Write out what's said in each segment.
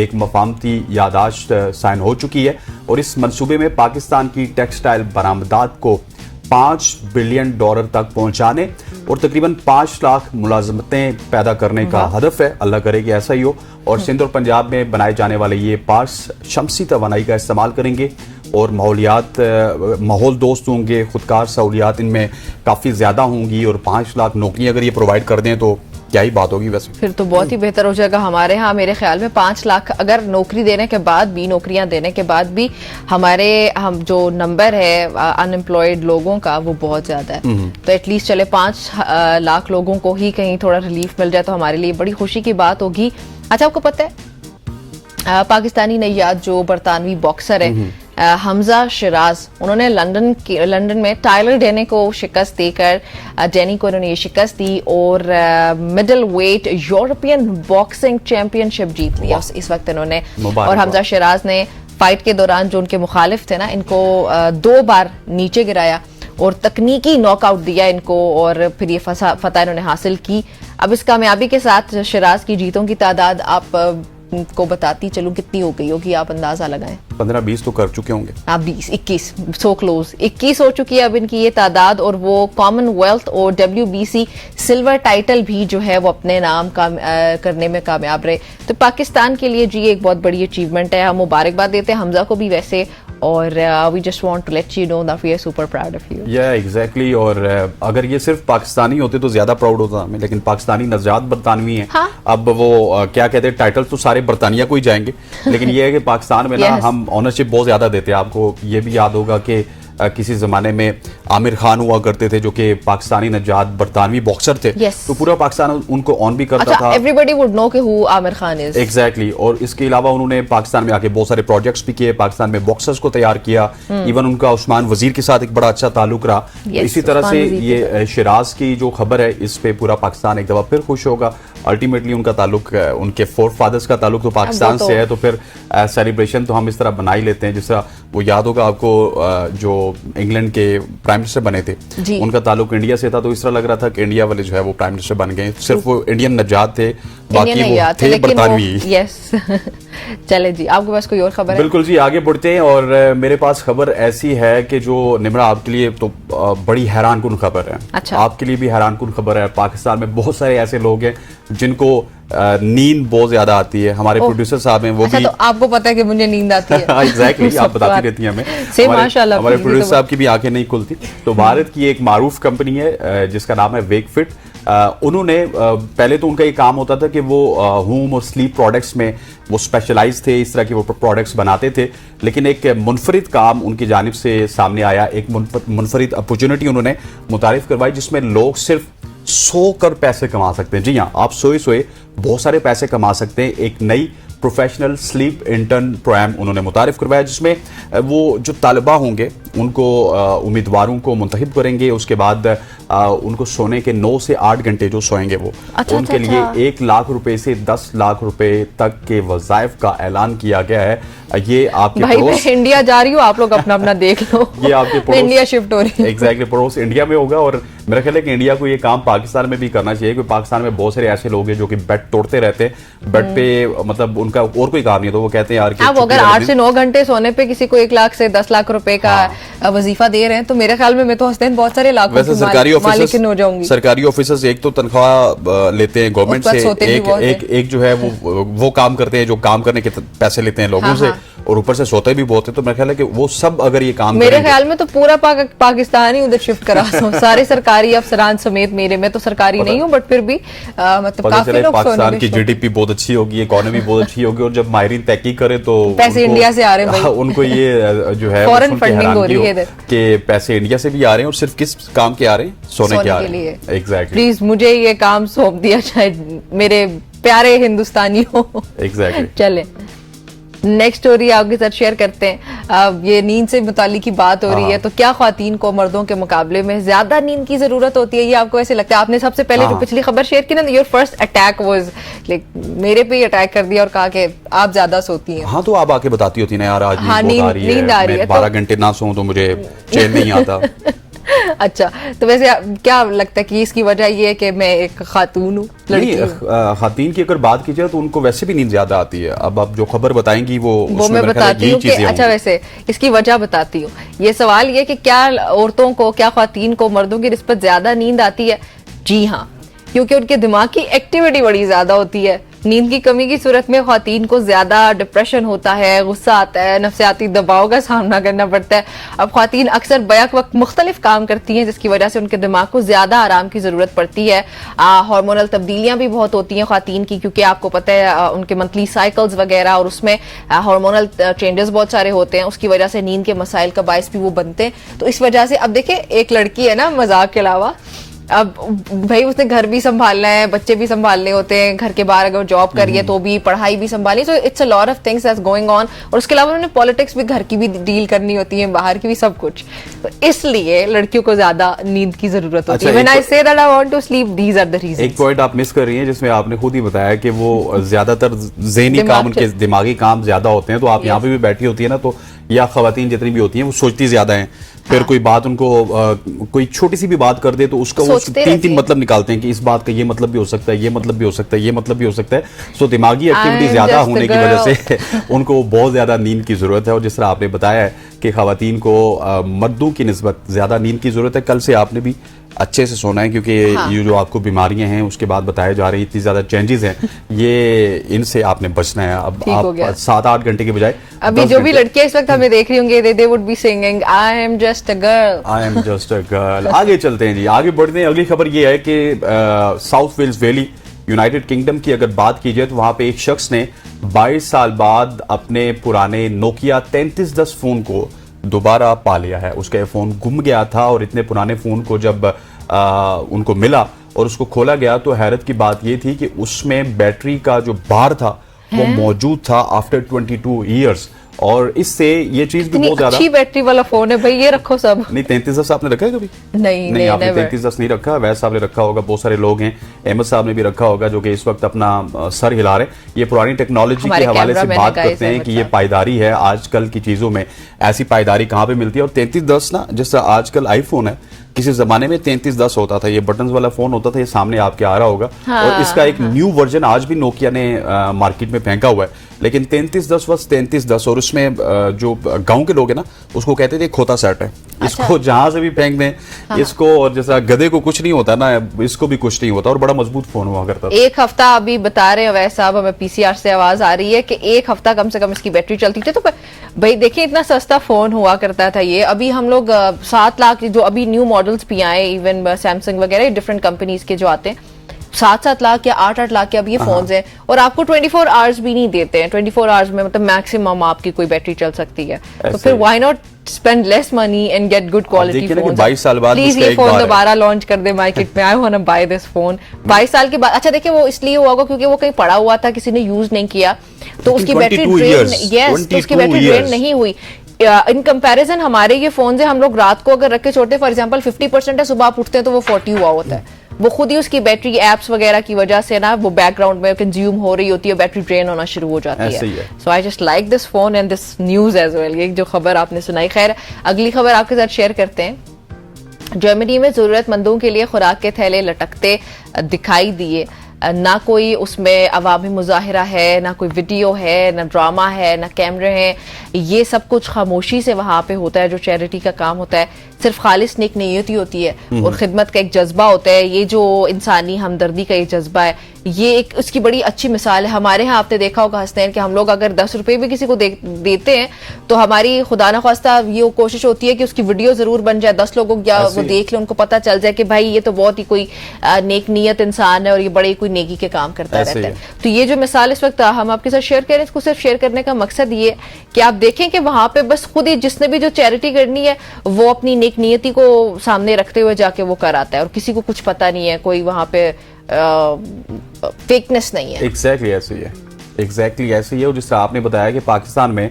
ایک مفاہمتی یادداشت سائن ہو چکی ہے اور اس منصوبے میں پاکستان کی ٹیکسٹائل برآمدات کو $5 بلین تک پہنچانے اور تقریباً 5 لاکھ ملازمتیں پیدا کرنے کا ہدف ہے. اللہ کرے کہ ایسا ہی ہو. اور سندھ اور پنجاب میں بنائے جانے والے یہ پارٹس شمسی توانائی کا استعمال کریں گے اور ماحول دوست ہوں گے. خودکار سہولیات ان میں کافی زیادہ ہوں گی اور 5 لاکھ نوکریاں اگر یہ پرووائڈ کر دیں تو کیا ہی بات ہوگی. ویسے پھر تو بہت ہی بہتر ہو جائے گا. ہمارے ہاں میرے خیال میں 5 لاکھ اگر نوکریاں دینے کے بعد بھی ہمارے جو نمبر ہے ان امپلائڈ لوگوں کا وہ بہت زیادہ ہے. تو ایٹ لیسٹ چلے 5 لاکھ لوگوں کو ہی کہیں تھوڑا ریلیف مل جائے تو ہمارے لیے بڑی خوشی کی بات ہوگی. اچھا آپ کو پتہ ہے پاکستانی نژاد جو برطانوی باکسر ہے حمزہ شیراز, انہوں نے لندن میں ٹائلر ڈینی کو شکست دے کر انہوں نے یہ شکست دی اور middleweight European boxing championship جیت لیا اس وقت انہوں نے. اور حمزہ شیراز نے فائٹ کے دوران جو ان کے مخالف تھے نا ان کو 2 بار نیچے گرایا اور تکنیکی ناک آؤٹ دیا ان کو اور پھر یہ فتح انہوں نے حاصل کی. اب اس کامیابی کے ساتھ شیراز کی جیتوں کی تعداد آپ کو بتاتی چلوں کتنی ہو گئی ہوگی, آپ اندازہ لگائیں. 15-20 تو کر چکے ہوں گے. 20-21 سو کلوز 21 ہو چکی ہے اب ان کی یہ تعداد. اور وہ کامن ویلتھ اور WBC سلور ٹائٹل بھی جو ہے وہ اپنے نام کرنے میں کامیاب رہے. تو پاکستان کے لیے جی ایک بہت بڑی اچیومنٹ ہے. ہم مبارکباد دیتے ہیں حمزہ کو بھی ویسے, اور we just want to let you know that we are super proud of you. Yeah, exactly. اور اگر یہ صرف پاکستانی ہوتے تو زیادہ پراؤڈ ہوتا ہمیں, لیکن پاکستانی نژاد برطانوی ہیں. اب وہ کیا کہتے ہیں ٹائٹل تو سارے برطانیہ کو ہی جائیں گے, لیکن یہ ہے کہ پاکستان میں نا ہم آنرشپ بہت زیادہ دیتے ہیں. آپ کو یہ بھی یاد ہوگا کہ کسی زمانے میں عامر خان ہوا کرتے تھے جو کہ پاکستانی نژاد برطانوی باکسر تھے, تو پورا پاکستان ان کو آن بھی کرتا تھا. Everybody would know کہ who Aamir Khan is. Exactly. اور اس کے علاوہ انہوں نے پاکستان میں آ کے بہت سارے پروجیکٹس بھی کیے, پاکستان میں باکسرز کو تیار کیا. ایون ان کا عثمان وزیر کے ساتھ ایک بڑا اچھا تعلق رہا. اسی طرح سے یہ شیراز کی جو خبر ہے اس پہ پورا پاکستان ایک دفعہ پھر خوش ہوگا. الٹیمیٹلی ان کا تعلق, ان کے فور فادرز کا تعلق تو پاکستان سے ہے, تو پھر سیلیبریشن تو ہم اس طرح بنا ہی لیتے ہیں. جس طرح وہ یاد ہوگا آپ کو جو انگلینڈ کے پرائم منسٹر بنے تھے ان کا تعلق انڈیا سے تھا, تو اس طرح لگ رہا تھا کہ انڈیا والے جو ہے وہ پرائم منسٹر بن گئے. صرف وہ انڈین نژاد تھے, باقی وہ تھے برطانوی. یس چلے جی, آپ کے پاس کوئی اور خبر ہے؟ بالکل جی, آگے بڑھتے ہیں. اور میرے پاس خبر ایسی ہے کہ جو نمرا آپ کے لیے تو بڑی حیران کن خبر ہے. آپ کے لیے بھی حیران کن خبر ہے. پاکستان میں بہت سارے ایسے لوگ ہیں جن کو نیند بہت زیادہ آتی ہے. ہمارے پروڈیوسر صاحب ہیں, وہ بھی تو آپ کو پتا ہے کہ مجھے نیند آتی ہے. ایگزیکٹلی, آپ بتاتی رہتی ہیں ہمیں. ہمارے پروڈیوسر صاحب کی بھی آنکھیں نہیں کھلتی. تو بھارت کی ایک معروف کمپنی ہے جس کا نام ہے ویک فٹ. انہوں نے پہلے تو ان کا یہ کام ہوتا تھا کہ وہ ہوم اور سلیپ پروڈکٹس میں وہ اسپیشلائز تھے, اس طرح کے وہ پروڈکٹس بناتے تھے. لیکن ایک منفرد کام ان کی جانب سے سامنے آیا, ایک منفرد اپرچونٹی انہوں نے متعارف کروائی جس میں لوگ صرف سو کر پیسے کما سکتے ہیں. جی ہاں, آپ سوئے بہت سارے پیسے کما سکتے ہیں. ایک نئی پروفیشنل سلیپ انٹرن پروگرام انہوں نے متعارف کروایا جس میں وہ جو طالبہ ہوں گے ان کو امیدواروں کو منتخب کریں گے. اس کے بعد ان کو سونے کے 9 سے 8 گھنٹے جو سوئیں گے وہ ان کے لیے 1 لاکھ روپے سے 10 لاکھ روپے تک کے وظائف کا اعلان کیا گیا ہے. یہ آپ کے پڑوس انڈیا جا رہی ہو, آپ لوگ اپنا اپنا دیکھ لو. یہ آپ کے پڑوس انڈیا شفٹ ہو رہی ہے. ایگزیکٹلی, پڑوس انڈیا میں ہوگا. اور میرا خیال ہے کہ انڈیا کو یہ کام پاکستان میں بھی کرنا چاہیے, کیونکہ پاکستان میں بہت سارے ایسے لوگ ہیں جو کہ بیڈ توڑتے رہتے ہیں. بیڈ پہ مطلب ان کا اور کوئی کام نہیں, تو وہ کہتے ہیں یار کہ اب اگر 8 سے 9 گھنٹے سونے پہ کسی کو 1 لاکھ سے 10 لاکھ روپے کا وظیفہ دے رہے ہیں, تو میرے خیال میں تو ہستین بہت سارے لاکھوں کی مالکن ہو جاؤں گی. سرکاری آفیسرز ایک تو تنخواہ لیتے ہیں گورنمنٹ سے, ایک جو ہے وہ کام کرتے ہیں جو کام کرنے کے پیسے لیتے ہیں لوگوں سے, اور اوپر سے سوتے بھی بہت ہیں. تو میرا خیال ہے کہ وہ سب اگر یہ کام میرے خیال میں تو پورا پاکستان ہی ادھر شفٹ کرا دو, سارے سرکاری افسران سمیت. میرے میں تو سرکاری نہیں ہوں بٹ پھر بھی مطلب کافی لوگ پاکستان کی GDP بہت اچھی ہوگی, اکانومی بہت اچھی ہوگی, اور جب ماہرین تحقیق کرے تو پیسے انڈیا سے آ رہے ہیں, ان کو یہ جو ہے فورن فنڈنگ ہو رہی ہے کہ پیسے انڈیا سے بھی آ رہے ہیں, اور صرف کس کام کے آ رہے ہیں؟ سونے کے آ رہے ہیں. ایگزیکٹلی, پلیز مجھے یہ کام سونپ دیا جائے میرے پیارے ہندوستانیوں. ایگزیکٹلی, چلیں نیکسٹ سٹوری آپ کے ساتھ شیئر کرتے ہیں. یہ نیند سے متعلق کی بات ہو رہی ہے, تو کیا خواتین کو مردوں کے مقابلے میں زیادہ نیند کی ضرورت ہوتی ہے, یہ آپ کو ایسے لگتا ہے؟ آپ نے سب سے پہلے جو پچھلی خبر شیئر کی نا, your first attack was like میرے پہ ہی اٹیک کر دیا اور کہا کہ آپ زیادہ سوتی ہیں. ہاں, تو آپ آ کے بتاتی ہوتی نا یار آج نیند آ رہی ہے, 12 گھنٹے نہ سوؤں تو مجھے چین نہیں آتا. اچھا تو ویسے کیا لگتا ہے کہ اس کی وجہ یہ ہے کہ میں ایک خاتون ہوں, لڑکی ہوں؟ خواتین کی اگر بات کی جائے تو ان کو ویسے بھی نیند زیادہ آتی ہے. اب آپ جو خبر بتائیں گی وہ میں بتاتی ہوں کہ اچھا ویسے اس کی وجہ بتاتی ہوں. یہ سوال یہ کہ کیا عورتوں کو, کیا خواتین کو مردوں کی نسبت زیادہ نیند آتی ہے؟ جی ہاں, کیونکہ ان کے دماغ کی ایکٹیویٹی بڑی زیادہ ہوتی ہے. نیند کی کمی کی صورت میں خواتین کو زیادہ ڈپریشن ہوتا ہے, غصہ آتا ہے, نفسیاتی دباؤ کا سامنا کرنا پڑتا ہے. اب خواتین اکثر بیک وقت مختلف کام کرتی ہیں جس کی وجہ سے ان کے دماغ کو زیادہ آرام کی ضرورت پڑتی ہے. ہارمونل تبدیلیاں بھی بہت ہوتی ہیں خواتین کی, کیونکہ آپ کو پتہ ہے ان کے منتھلی سائیکلز وغیرہ, اور اس میں ہارمونل چینجز بہت سارے ہوتے ہیں. اس کی وجہ سے نیند کے مسائل کا باعث بھی وہ بنتے ہیں. تو اس وجہ سے اب دیکھیں ایک لڑکی ہے نا, مذاق کے علاوہ اب بھائی اس نے گھر بھی سنبھالنا ہے, بچے بھی سنبھالنے ہوتے ہیں, گھر کے باہر اگر جاب کریے تو بھی, پڑھائی بھی سنبھالنی, so it's a lot of things that's going on. اور اس کے علاوہ انہوں نے پالیٹکس بھی گھر کی بھی ڈیل کرنی ہوتی ہے, باہر کی بھی, سب کچھ. تو اس لیے لڑکیوں کو زیادہ نیند کی ضرورت ہوتی ہے. when I say that I want to sleep, these are the reasons. ایک پوائنٹ آپ مس کر رہی ہیں جس میں آپ نے خود ہی بتایا کہ وہ زیادہ تر ذہنی کام, ان کے دماغی کام زیادہ ہوتے ہیں. تو آپ یہاں پہ بھی بیٹھی ہوتی ہے نا, تو یا خواتین جتنی بھی ہوتی ہیں وہ سوچتی زیادہ ہیں. پھر کوئی بات ان کو کوئی چھوٹی سی بھی بات کر دے تو اس کا وہ تین مطلب نکالتے ہیں کہ اس بات کا یہ مطلب بھی ہو سکتا ہے, یہ مطلب بھی ہو سکتا ہے, یہ مطلب بھی ہو سکتا ہے. سو دماغی ایکٹیویٹی زیادہ ہونے کی وجہ سے ان کو بہت زیادہ نیند کی ضرورت ہے. اور جس طرح آپ نے بتایا ہے کہ خواتین کو مردوں کی نسبت زیادہ نیند کی ضرورت ہے, کل سے آپ نے بھی اچھے سے سونا ہے, کیونکہ یہ جو آپ کو بیماریاں ہیں اس کے بعد بتائے جا رہی اتنی زیادہ چینجز ہیں, یہ ان سے آپ نے بچنا ہے. اب آپ 7-8 گھنٹے کے بجائے ابھی جو بھی لڑکیاں اس وقت ہمیں دیکھ رہی ہوں گے, they would be singing I am just a girl. I am just a girl. آگے چلتے ہیں جی, آگے بڑھتے ہیں. اگلی خبر یہ ہے کہ South Wales valley, United Kingdom کی اگر بات کی جائے تو وہاں پہ ایک شخص نے 22 سال بعد اپنے پرانے نوکیا 3310 فون کو دوبارہ پا لیا ہے. اس کا یہ فون گم گیا تھا, اور اتنے پرانے فون کو جب ان کو ملا اور اس کو کھولا گیا تو حیرت کی بات یہ تھی کہ اس میں بیٹری کا جو بار تھا وہ موجود تھا آفٹر 22 ایئرس. اور اس سے یہ چیز بھی بہت زیادہ اچھی بیٹری والا فون ہے بھائی, یہ رکھو سب. نہیں 3310 آپ نے رکھا ہے کبھی؟ نہیں آپ نے 3310 نہیں رکھا. ویس صاحب نے رکھا ہوگا, بہت سارے لوگ ہیں, احمد صاحب نے بھی رکھا ہوگا جو کہ اس وقت اپنا سر ہلا رہے ہیں. یہ پرانی ٹیکنالوجی کے حوالے سے بات کرتے ہیں کہ یہ پائیداری ہے. آج کل کی چیزوں میں ایسی پائیداری کہاں پہ ملتی ہے؟ اور 3310 نا, جس طرح آج کل آئی فون ہے, کسی زمانے میں 3310 ہوتا تھا, یہ بٹنز والا فون ہوتا تھا, یہ سامنے آپ کے آ رہا ہوگا. اور اس کا ایک نیو ورژن آج بھی نوکیا نے مارکیٹ میں پھینکا ہوا ہے. لیکن 3310 was 3310, اور اس میں جو گاؤں کے لوگ ہیں نا اس کو کہتے تھے کھوتا سیٹ ہے. اس کو جہاں سے بھی پھینک دیں اس کو, اور جیسا گدے کو کچھ نہیں ہوتا نا, اس کو بھی کچھ نہیں ہوتا, اور بڑا مضبوط فون ہوا کرتا. ایک ہفتہ ابھی بتا رہے ہیں ویس صاحب, ہمیں پی سی آر سے آواز آ رہی ہے کہ ایک ہفتہ کم سے کم اس کی بیٹری چلتی تھی. تو بھائی دیکھیں اتنا سستا فون ہوا کرتا تھا یہ. ابھی ہم لوگ 7 لاکھ جو ابھی نیو ماڈلز بھی آئے, ایون سیمسنگ وغیرہ ڈفرنٹ کمپنیز کے جو آتے ہیں, 7-7 لاکھ یا 8-8 لاکھ کے اب یہ فونز ہیں, اور آپ کو 24 آورز بھی نہیں دیتے ہیں. 24 آورز میں مطلب میکسیمم آپ کی کوئی بیٹری چل سکتی ہے. تو پھر why not spend less money and get good quality phones. 22 سال بعد پلیز یہ فون دوبارہ لانچ کر دے مارکیٹ میں. I want to buy this phone. 22 سال کے بعد, اچھا دیکھیں وہ اس لیے ہوا ہوگا کیونکہ وہ کہیں پڑا ہوا تھا, کسی نے یوز نہیں کیا, تو اس کی بیٹری ڈرین نہیں ہوئی. ان کمپیریزن ہمارے یہ فونز ہیں, ہم لوگ رات کو اگر رکھ کے چھوڑتے ہیں, فار ایگزامپل 50% ہے, صبح آپ اٹھتے ہیں تو وہ 40 ہوا ہوتا ہے. وہ خود ہی اس کی بیٹری ایپس وغیرہ کی وجہ سے نا وہ بیک گراؤنڈ میں کنزیوم ہو رہی ہوتی ہے, بیٹری ڈرین ہونا شروع ہو جاتی ہے. So I just like this phone and this news as well. یہ جو خبر آپ نے سنائی. خیر اگلی خبر آپ کے ساتھ شیئر کرتے ہیں. جرمنی میں ضرورت مندوں کے لیے خوراک کے تھیلے لٹکتے دکھائی دیے. نہ کوئی اس میں عوامی مظاہرہ ہے, نہ کوئی ویڈیو ہے, نہ ڈرامہ ہے, نہ کیمرے ہیں. یہ سب کچھ خاموشی سے وہاں پہ ہوتا ہے. جو چیریٹی کا کام ہوتا ہے صرف خالص نیک نیتی ہوتی ہے اور خدمت کا ایک جذبہ ہوتا ہے. یہ جو انسانی ہمدردی کا ایک جذبہ ہے, یہ ایک اس کی بڑی اچھی مثال ہے. ہمارے ہاں آپ نے دیکھا ہوگا حسنین کہ ہم لوگ اگر 10 روپے بھی کسی کو دیتے ہیں تو ہماری خدا نخواستہ یہ کوشش ہوتی ہے کہ اس کی ویڈیو ضرور بن جائے, 10 لوگوں یا وہ دیکھ لیں, ان کو پتہ چل جائے کہ بھائی یہ تو بہت ہی کوئی نیک نیت انسان ہے اور یہ بڑے کوئی نیکی کے کام کرتا رہتا ہے. تو یہ جو مثال اس وقت ہم آپ کے ساتھ شیئر کریں, اس کو صرف شیئر کرنے کا مقصد یہ ہے کہ آپ دیکھیں کہ وہاں پہ بس خود ہی جس نے بھی جو چیریٹی کرنی ہے وہ اپنی نیک نیتی کو سامنے رکھتے ہوئے جا کے وہ کراتا ہے, اور کسی کو کچھ پتہ نہیں ہے, کوئی وہاں پہ فیکنس نہیں ہے. ایگزیکٹلی ایسے ہی ہے. اور جس طرح آپ نے بتایا کہ پاکستان میں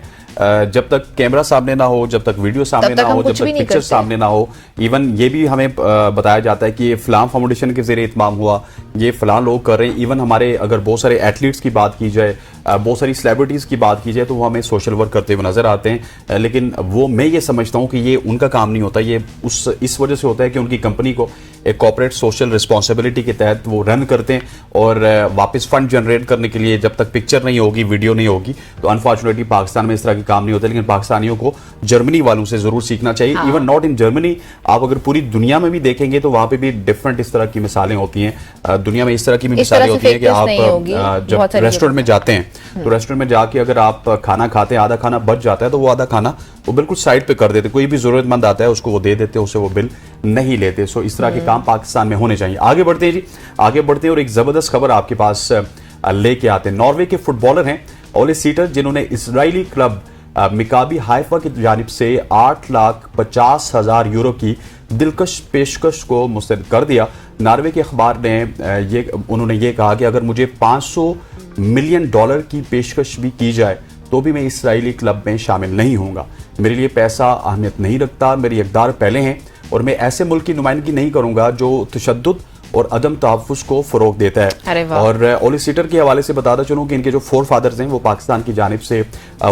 جب تک کیمرہ سامنے نہ ہو, جب تک ویڈیو سامنے نہ ہو, جب تک پکچر سامنے نہ ہو, ایون یہ بھی ہمیں بتایا جاتا ہے کہ یہ فلاں فاؤنڈیشن کے زیر اہتمام ہوا, یہ فلاں لوگ کر رہے ہیں. ایون ہمارے اگر بہت سارے ایتھلیٹس کی بات کی جائے, بہت ساری سیلیبریٹیز کی بات کی جائے تو وہ ہمیں سوشل ورک کرتے ہوئے نظر آتے ہیں، لیکن وہ میں یہ سمجھتا ہوں کہ یہ ان کا کام نہیں ہوتا، یہ اس وجہ سے ہوتا ہے کہ ان کی کمپنی کو ایک کارپوریٹ سوشل رسپانسبلٹی کے تحت وہ رن کرتے ہیں، اور واپس فنڈ جنریٹ کرنے کے لیے جب تک پکچر نہیں ہوگی، ویڈیو نہیں ہوگی، تو انفارچونیٹلی پاکستان میں اس طرح کے کام نہیں ہوتے. لیکن پاکستانیوں کو جرمنی والوں سے ضرور سیکھنا چاہیے. ایون ناٹ ان جرمنی، آپ اگر پوری دنیا میں بھی دیکھیں گے تو وہاں پہ بھی ڈفرنٹ اس طرح کی مثالیں ہوتی ہیں. دنیا میں اس طرح کی بھی مثالیں ہوتی ہیں کہ آپ جب ریسٹورینٹ میں جاتے ہیں تو ریسٹورینٹ میں جا کے اگر آپ کھانا کھاتے ہیں، آدھا کھانا بچ جاتا ہے تو وہ آدھا کھانا وہ بالکل سائڈ پہ کر دیتے، کوئی بھی ضرورت مند آتا ہے اس کو وہ دے دیتے، اسے وہ بل نہیں لیتے. سو اس طرح کے کام پاکستان میں ہونے چاہیے. آگے بڑھتے ہیں جی، آگے بڑھتے ہیں اور ایک زبردست خبر آپ کے پاس لے کے آتے ہیں. ناروے کے فٹ بالر ہیں اولے سیٹر، جنہوں نے اسرائیلی کلب مکابی حائفہ کی جانب سے 8,50,000 یورو کی دلکش پیشکش کو مسترد کر دیا. ناروے کے اخبار نے انہوں نے یہ کہا کہ اگر مجھے $500 ملین کی پیشکش بھی کی جائے تو بھی میں اسرائیلی کلب میں شامل نہیں ہوں گا. میرے لیے پیسہ اہمیت نہیں رکھتا، میری اقدار پہلے ہیں اور میں ایسے ملک کی نمائندگی نہیں کروں گا جو تشدد اور عدم تحفظ کو فروغ دیتا ہے. اور اولے سیٹر کے حوالے سے بتاتا چلوں کہ ان کے جو فور فادرز ہیں وہ پاکستان کی جانب سے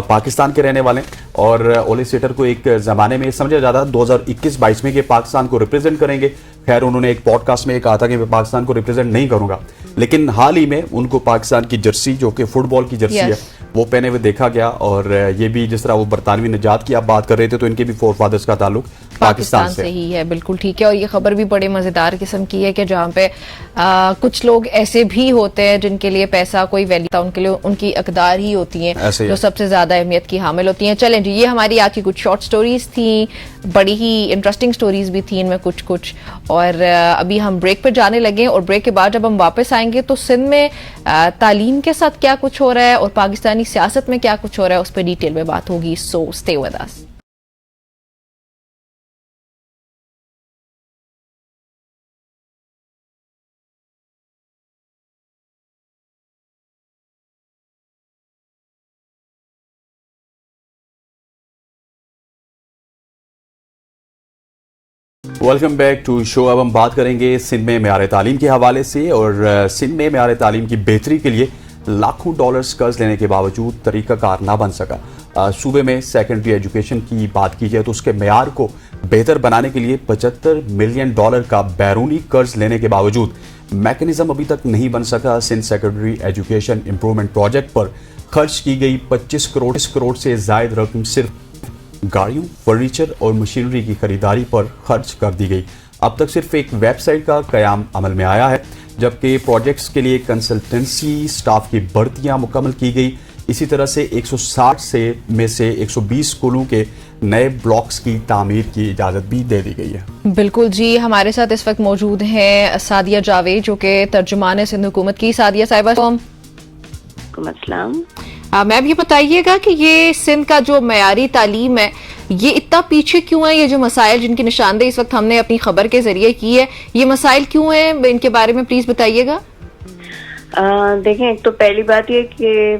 پاکستان کے رہنے والے ہیں، اور اولے سیٹر کو ایک زمانے میں سمجھا جاتا 2021-22 میں کہ پاکستان کو ریپرزینٹ کریں گے. خیر انہوں نے ایک پوڈ کاسٹ میں کہا تھا کہ میں پاکستان کو ریپرزینٹ نہیں کروں گا، لیکن حال ہی میں ان کو پاکستان کی جرسی جو کہ فٹ بال کی جرسی ہے وہ پہنے ہوئے دیکھا گیا. اور یہ بھی جس طرح وہ برطانوی نجات کی آپ بات کر رہے تھے تو ان کے بھی فور فادرز کا تعلق پاکستان سے ہی ہے. بالکل ٹھیک ہے. اور یہ خبر بھی بڑے مزیدار قسم کی ہے کہ جہاں پہ کچھ لوگ ایسے بھی ہوتے ہیں جن کے لیے پیسہ کوئی ویلیو تھا، ان کے لیے ان کی اقدار ہی ہوتی ہیں جو سب سے زیادہ اہمیت کی حامل ہوتی ہیں. چلیں جی، یہ ہماری آج کی کچھ شارٹ سٹوریز تھیں، بڑی ہی انٹرسٹنگ سٹوریز بھی تھیں ان میں کچھ. اور ابھی ہم بریک پر جانے لگے اور بریک کے بعد جب ہم واپس آئیں گے تو سندھ میں تعلیم کے ساتھ کیا کچھ ہو رہا ہے اور پاکستانی سیاست میں کیا کچھ ہو رہا ہے اس پہ ڈیٹیل میں بات ہوگی. So stay with us. Welcome back to show. اب ہم بات کریں گے سندھ میں معیار تعلیم کے حوالے سے. اور سندھ میں معیار تعلیم کی بہتری کے لیے لاکھوں ڈالرز قرض لینے کے باوجود طریقہ کار نہ بن سکا. صوبے میں سیکنڈری ایجوکیشن کی بات کی جائے تو اس کے معیار کو بہتر بنانے کے لیے $75 ملین کا بیرونی قرض لینے کے باوجود میکینزم ابھی تک نہیں بن سکا. Sindh secondary education improvement project پر خرچ کی گئی 25 کروڑ سے زائد رقم صرف گاڑیوں، فرنیچر اور مشینری کی خریداری پر خرچ کر دی گئی. اب تک صرف ایک ویب سائٹ کا قیام عمل میں آیا ہے، جبکہ پروجیکٹس کے لیے کنسلٹنسی سٹاف کی بھرتیاں مکمل کی گئی. اسی طرح سے 160 میں سے 120 اسکولوں کے نئے بلاکس کی تعمیر کی اجازت بھی دے دی گئی ہے. بالکل جی، ہمارے ساتھ اس وقت موجود ہیں سعدیہ جاوید جو کہ ترجمان ہے سندھ حکومت کی. سعدیہ صاحبہ السلام. میم یہ بتائیے گا کہ یہ سندھ کا جو معیاری تعلیم ہے یہ اتنا پیچھے کیوں ہے؟ یہ جو مسائل جن کی نشاندہی اس وقت ہم نے اپنی خبر کے ذریعے کی ہے، یہ مسائل کیوں ہیں؟ ان کے بارے میں پلیز بتائیے گا. دیکھیں، ایک تو پہلی بات یہ کہ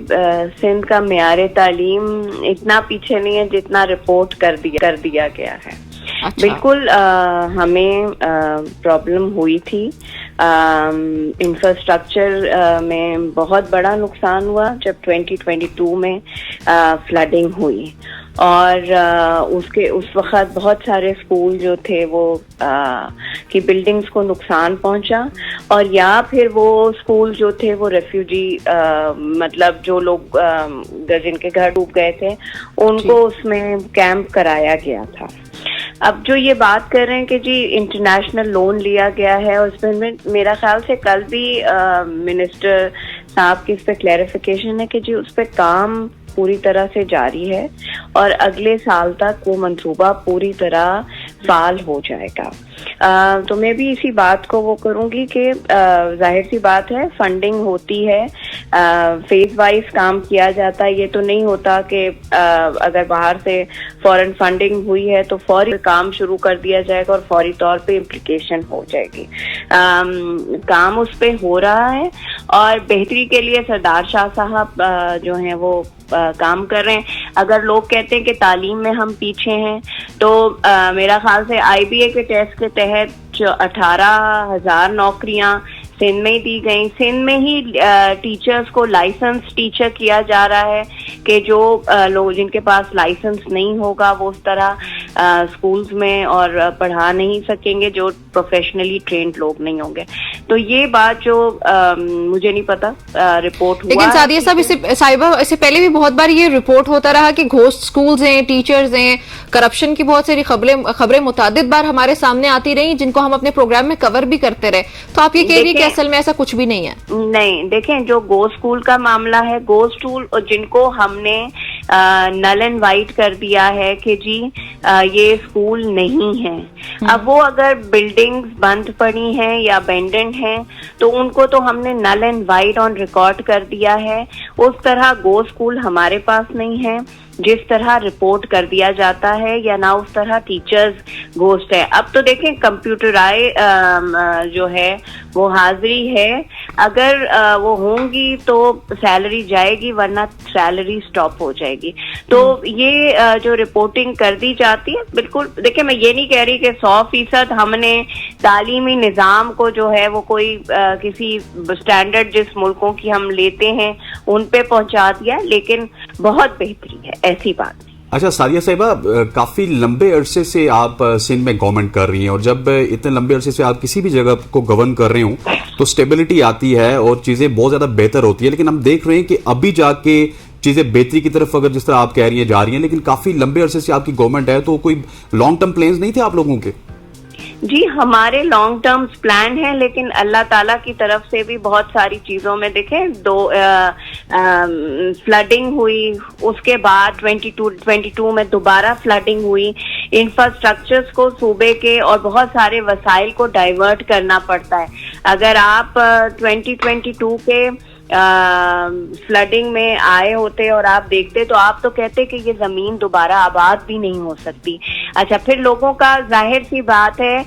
سندھ کا معیار تعلیم اتنا پیچھے نہیں ہے جتنا رپورٹ کر دیا گیا ہے. بالکل ہمیں پرابلم ہوئی تھی. انفراسٹرکچر میں بہت بڑا نقصان ہوا جب 2022 میں فلڈنگ ہوئی، اور اس وقت بہت سارے اسکول جو تھے وہ کی بلڈنگز کو نقصان پہنچا، اور یا پھر وہ اسکول جو تھے وہ ریفیوجی مطلب جو لوگ جن کے گھر ڈوب گئے تھے ان کو اس میں کیمپ کرایا گیا تھا. اب جو یہ بات کر رہے ہیں کہ جی انٹرنیشنل لون لیا گیا ہے، اور اس میں میرا خیال سے کل بھی منسٹر صاحب کی اس پہ کلیریفیکیشن ہے کہ جی اس پہ کام پوری طرح سے جاری ہے اور اگلے سال تک وہ منصوبہ پوری طرح فعال ہو جائے گا. تو میں بھی اسی بات کو وہ کروں گی کہ ظاہر سی بات ہے فنڈنگ ہوتی ہے، فیز وائز کام کیا جاتا ہے. یہ تو نہیں ہوتا کہ اگر باہر سے فورن فنڈنگ ہوئی ہے تو فوری کام شروع کر دیا جائے گا اور فوری طور پہ امپلیکیشن ہو جائے گی. کام اس پہ ہو رہا ہے اور بہتری کے لیے سردار شاہ صاحب جو ہیں وہ کام کر رہے ہیں. اگر لوگ کہتے ہیں کہ تعلیم میں ہم پیچھے ہیں تو میرا خیال سے IBA کے ٹیسٹ کے تحت جو 18,000 نوکریاں سندھ میں ہی دی گئی. سندھ میں ہی ٹیچرز کو لائسنس ٹیچر کیا جا رہا ہے کہ جو لوگ جن کے پاس لائسنس نہیں ہوگا وہ اس طرح اسکولز میں اور پڑھا نہیں سکیں گے جو پروفیشنلی ٹرینڈ لوگ نہیں ہوں گے. تو یہ بات جو مجھے نہیں پتا رپورٹ ہوا. لیکن سعدیہ صاحب صاحبہ اس سے پہلے بھی بہت بار یہ رپورٹ ہوتا رہا کہ گھوسٹ اسکولز ہیں, ٹیچرز ہیں, کرپشن کی بہت ساری خبریں متعدد بار ہمارے سامنے آتی رہی جن کو ہم اپنے پروگرام میں کور بھی کرتے رہے. تو آپ یہ کہہ رہی ہیں کہ اصل میں ایسا کچھ بھی نہیں ہے؟ نہیں, دیکھیں جو گو اسکول کا معاملہ ہے, گو اسکول جن کو ہم نے نل اینڈ وائٹ کر دیا ہے کہ جی یہ اسکول نہیں ہے, اب وہ اگر بلڈنگز بند پڑی ہیں یا ابینڈنڈ ہیں تو ان کو تو ہم نے null and white on record کر دیا ہے. اس طرح گو اسکول ہمارے پاس نہیں ہے جس طرح رپورٹ کر دیا جاتا ہے, یا نہ اس طرح ٹیچرز گھوسٹ ہے. اب تو دیکھیں کمپیوٹرائز جو ہے وہ حاضری ہے, اگر وہ ہوں گی تو سیلری جائے گی ورنہ سیلری سٹاپ ہو جائے گی. تو یہ جو رپورٹنگ کر دی جاتی ہے بالکل, دیکھیں میں یہ نہیں کہہ رہی کہ 100% ہم نے تعلیمی نظام کو جو ہے وہ کوئی کسی اسٹینڈرڈ جس ملکوں کی ہم لیتے ہیں ان پہ پہنچا دیا, لیکن بہت بہتری ہے, ایسی بات نہیں. اچھا سعدیہ صاحبہ, کافی لمبے عرصے سے آپ سندھ میں گورنمنٹ کر رہی ہیں, اور جب اتنے لمبے عرصے سے آپ کسی بھی جگہ کو گورن کر رہے ہوں تو سٹیبلٹی آتی ہے اور چیزیں بہت زیادہ بہتر ہوتی ہے. لیکن ہم دیکھ رہے ہیں کہ ابھی جا کے چیزیں بہتری کی طرف اگر جس طرح آپ کہہ رہی ہیں جا رہی ہیں, لیکن کافی لمبے عرصے سے آپ کی گورنمنٹ ہے, تو کوئی لانگ ٹرم پلانز نہیں تھے آپ لوگوں کے؟ جی ہمارے لانگ ٹرمز پلان ہیں, لیکن اللہ تعالیٰ کی طرف سے بھی بہت ساری چیزوں میں دیکھیں, فلڈنگ ہوئی, اس کے بعد 22 میں دوبارہ فلڈنگ ہوئی, انفراسٹرکچرز کو صوبے کے اور بہت سارے وسائل کو ڈائیورٹ کرنا پڑتا ہے. اگر آپ 2022 کے فلڈنگ میں آئے ہوتے اور آپ دیکھتے تو آپ تو کہتے کہ یہ زمین دوبارہ آباد بھی نہیں ہو سکتی. اچھا, پھر لوگوں کا ظاہر سی بات ہے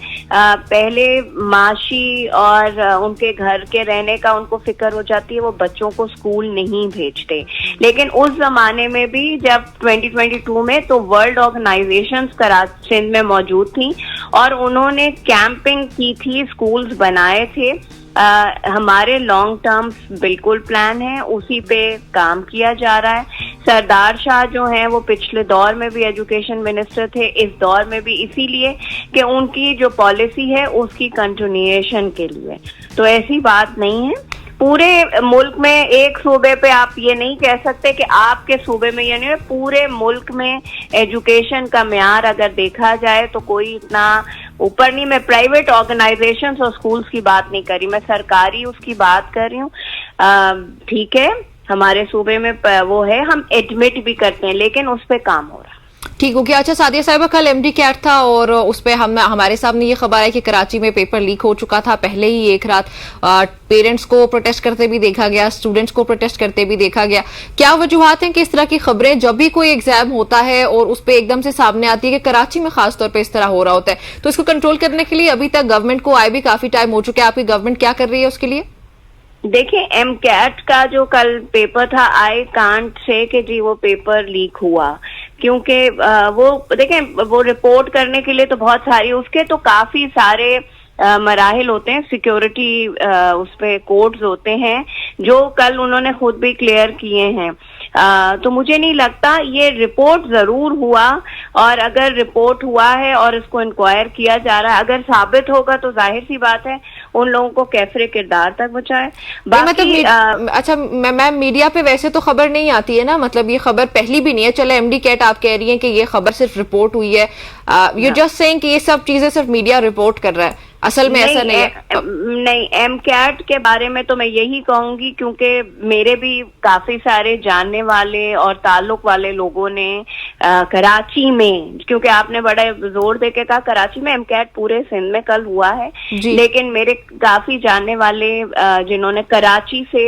پہلے معاشی اور ان کے گھر کے رہنے کا ان کو فکر ہو جاتی ہے, وہ بچوں کو اسکول نہیں بھیجتے. لیکن اس زمانے میں بھی جب 2022 میں تو ورلڈ آرگنائزیشنز سندھ میں موجود تھیں اور انہوں نے کیمپنگ کی تھی, اسکولز بنائے تھے. ہمارے لانگ ٹرم بالکل پلان ہے, اسی پہ کام کیا جا رہا ہے. سردار شاہ جو ہیں وہ پچھلے دور میں بھی ایجوکیشن منسٹر تھے, اس دور میں بھی, اسی لیے کہ ان کی جو پالیسی ہے اس کی کنٹینیویشن کے لیے. تو ایسی بات نہیں ہے, پورے ملک میں ایک صوبے پہ آپ یہ نہیں کہہ سکتے کہ آپ کے صوبے میں, یعنی پورے ملک میں ایجوکیشن کا معیار اگر دیکھا جائے تو کوئی اتنا اوپر نہیں. میں پرائیویٹ آرگنائزیشنز اور اسکولز کی بات نہیں کر رہی, میں سرکاری اس کی بات کر رہی ہوں. ٹھیک ہے, ہمارے صوبے میں وہ ہے, ہم ایڈمٹ بھی کرتے ہیں, لیکن اس پہ کام ہو رہا ہے. ٹھیک ہو گیا. اچھا سعدیہ صاحبہ, کل ایم ڈی کیٹ تھا اور اس پہ ہمارے سامنے یہ خبر ہے کہ کراچی میں پیپر لیک ہو چکا تھا. پہلے ہی ایک رات پیرنٹس کو پروٹیسٹ کرتے بھی دیکھا گیا, اسٹوڈنٹس کو پروٹیسٹ کرتے بھی دیکھا گیا. کیا وجوہات ہیں کہ اس طرح کی خبریں جب بھی کوئی ایگزام ہوتا ہے اور اس پہ ایک دم سے سامنے آتی ہے کہ کراچی میں خاص طور پہ اس طرح ہو رہا ہوتا ہے, تو اس کو کنٹرول کرنے کے لیے ابھی تک گورنمنٹ کو آئے بھی کافی ٹائم ہو چکا ہے, آپ کی گورنمنٹ کیا کر رہی ہے اس کے لیے؟ دیکھیں ایم کیٹ کا جو کل پیپر تھا, آئی کانٹ سے کہ جی وہ پیپر لیک ہوا, کیونکہ وہ دیکھیں وہ رپورٹ کرنے کے لیے تو بہت ساری, اس کے تو کافی سارے مراحل ہوتے ہیں, سیکیورٹی اس پہ کوڈز ہوتے ہیں جو کل انہوں نے خود بھی کلیئر کیے ہیں. تو مجھے نہیں لگتا, یہ رپورٹ ضرور ہوا, اور اگر رپورٹ ہوا ہے اور اس کو انکوائر کیا جا رہا ہے, اگر ثابت ہوگا تو ظاہر سی بات ہے ان لوگوں کو کیفر کردار تک بچائے. باقی اچھا میم, میڈیا پہ ویسے تو خبر نہیں آتی ہے نا, مطلب یہ خبر پہلی بھی نہیں ہے. چلے ایم ڈی کیٹ آپ کہہ رہی ہیں کہ یہ خبر صرف رپورٹ ہوئی ہے, یو جسٹ سیئنگ کہ یہ سب چیزیں صرف میڈیا رپورٹ کر رہا ہے, اصل میں ایسا نہیں ہے. نہیں, ایم کیٹ کے بارے میں تو میں یہی کہوں گی, کیونکہ میرے بھی کافی سارے جاننے والے اور تعلق والے لوگوں نے کراچی میں, کیونکہ آپ نے بڑا زور دے کے کہا کراچی میں, ایم کیٹ پورے سندھ میں کل ہوا ہے, لیکن میرے کافی جاننے والے جنہوں نے کراچی سے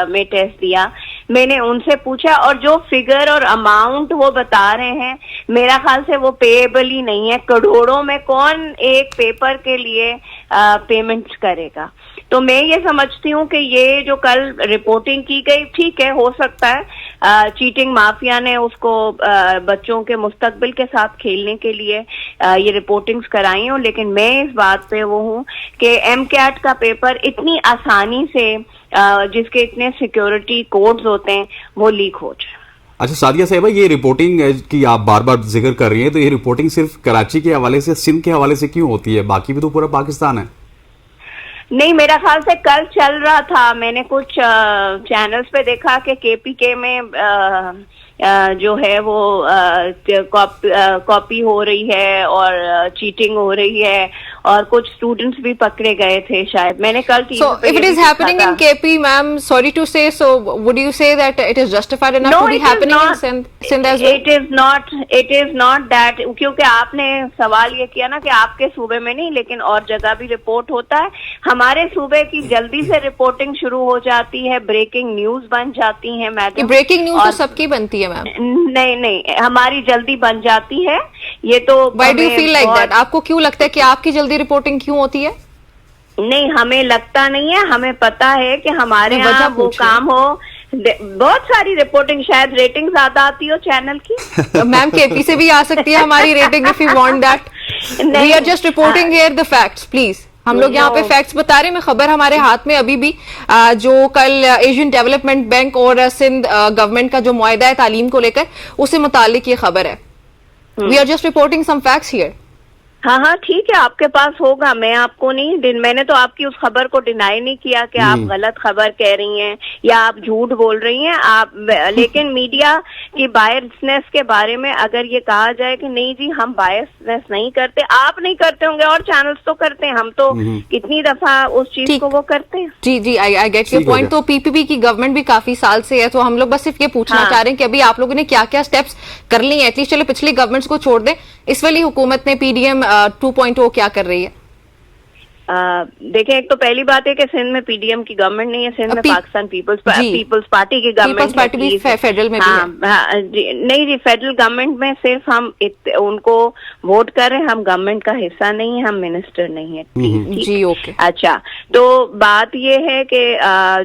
میں ٹیسٹ دیا, میں نے ان سے پوچھا, اور جو فگر اور اماؤنٹ وہ بتا رہے ہیں میرا خیال سے وہ پیبل ہی نہیں ہے. کروڑوں میں کون ایک پیپر کے لیے پیمنٹس کرے گا؟ تو میں یہ سمجھتی ہوں کہ یہ جو کل رپورٹنگ کی گئی ٹھیک ہے، ہو سکتا ہے چیٹنگ مافیا نے اس کو بچوں کے مستقبل کے ساتھ کھیلنے کے لیے یہ رپورٹنگز کرائی ہوں، لیکن میں اس بات پہ وہ ہوں کہ ایم کیٹ کا پیپر اتنی آسانی سے جس کے اتنے سیکیورٹی کوڈز ہوتے ہیں وہ لیک ہو جائے۔ اچھا سعدیہ صاحبہ، یہ رپورٹنگ کی آپ بار بار ذکر کر رہی ہیں، تو یہ رپورٹنگ صرف کراچی کے حوالے سے، سندھ کے حوالے سے کیوں ہوتی ہے؟ باقی بھی تو پورا پاکستان ہے۔ نہیں، میرا خیال سے کل چل رہا تھا، میں نے کچھ چینلز پہ دیکھا کہ کے پی کے میں جو ہے وہ کاپی ہو رہی ہے اور چیٹنگ ہو رہی ہے، اور کچھ اسٹوڈنٹس بھی پکڑے گئے تھے شاید، میں نے کل So if it is happening in KP, ma'am, sorry to say, so would you say that it is justified enough to be happening in Sindh as well? It is not that، کیونکہ آپ نے سوال یہ کیا نا کہ آپ کے صوبے میں نہیں لیکن اور جگہ بھی رپورٹ ہوتا ہے، ہمارے صوبے کی جلدی سے رپورٹنگ شروع ہو جاتی ہے، بریکنگ نیوز بن جاتی ہے میڈم۔ بریکنگ نیوز تو سب کی بنتی ہے میم۔ نہیں، ہماری جلدی بن جاتی ہے، یہ تو Why do you feel like that؟ آپ کو کیوں لگتا ہے کہ آپ کی جلدی رپورٹنگ کیوں ہوتی ہے؟ نہیں، ہمیں لگتا نہیں ہے، ہمیں پتا ہے کہ ہمارے یہاں وہ کام ہو، بہت ساری رپورٹنگ، شاید ریٹنگ زیادہ آتی ہو چینل کی۔ میم کے پی سے بھی آ سکتی ہے ہماری rating if you want that۔ We are just reporting here the facts, please۔ ہم لوگ یہاں پہ فیکٹس بتا رہے ہیں، خبر ہمارے ہاتھ میں ابھی بھی جو کل ایشین ڈیولپمنٹ بینک اور سندھ گورنمنٹ کا جو معاہدہ ہے تعلیم کو لے کر، اس سے متعلق یہ خبر ہے۔ We are just reporting some facts here۔ ہاں ٹھیک ہے، آپ کے پاس ہوگا، میں آپ کو نہیں، میں نے تو آپ کی اس خبر کو ڈینائی نہیں کیا کہ آپ غلط خبر کہہ رہی ہیں یا آپ جھوٹ بول رہی ہیں آپ، لیکن میڈیا کی بائسنس کے بارے میں اگر یہ کہا جائے کہ نہیں جی ہم بائسنس نہیں کرتے، آپ نہیں کرتے ہوں گے اور چینلز تو کرتے ہیں، ہم تو کتنی دفعہ اس چیز کو وہ کرتے ہیں۔ جی آئی گیٹ یور پوائنٹ۔ تو پی پی پی کی گورنمنٹ بھی کافی سال سے ہے، تو ہم لوگ بس صرف یہ پوچھنا چاہ رہے ہیں کہ ابھی آپ لوگوں نے کیا کیا سٹیپس کر لی ہیں، ایٹ لیسٹ چلو پچھلی گورنمنٹس کو چھوڑ دیں، اس والی حکومت نے پی ڈی ایم 2.0 کیا کر رہی ہے؟ دیکھیں، ایک تو پہلی بات ہے کہ سندھ میں پی ڈی ایم کی گورنمنٹ نہیں ہے، سندھ میں پاکستان پیپلز پارٹی کی گورنمنٹ ہے۔ فیڈرل میں نہیں جی، فیڈرل گورنمنٹ میں صرف ہم ان کو ووٹ کر رہے ہیں، ہم گورنمنٹ کا حصہ نہیں ہے، ہم منسٹر نہیں ہے۔ جی اوکے، اچھا، تو بات یہ ہے کہ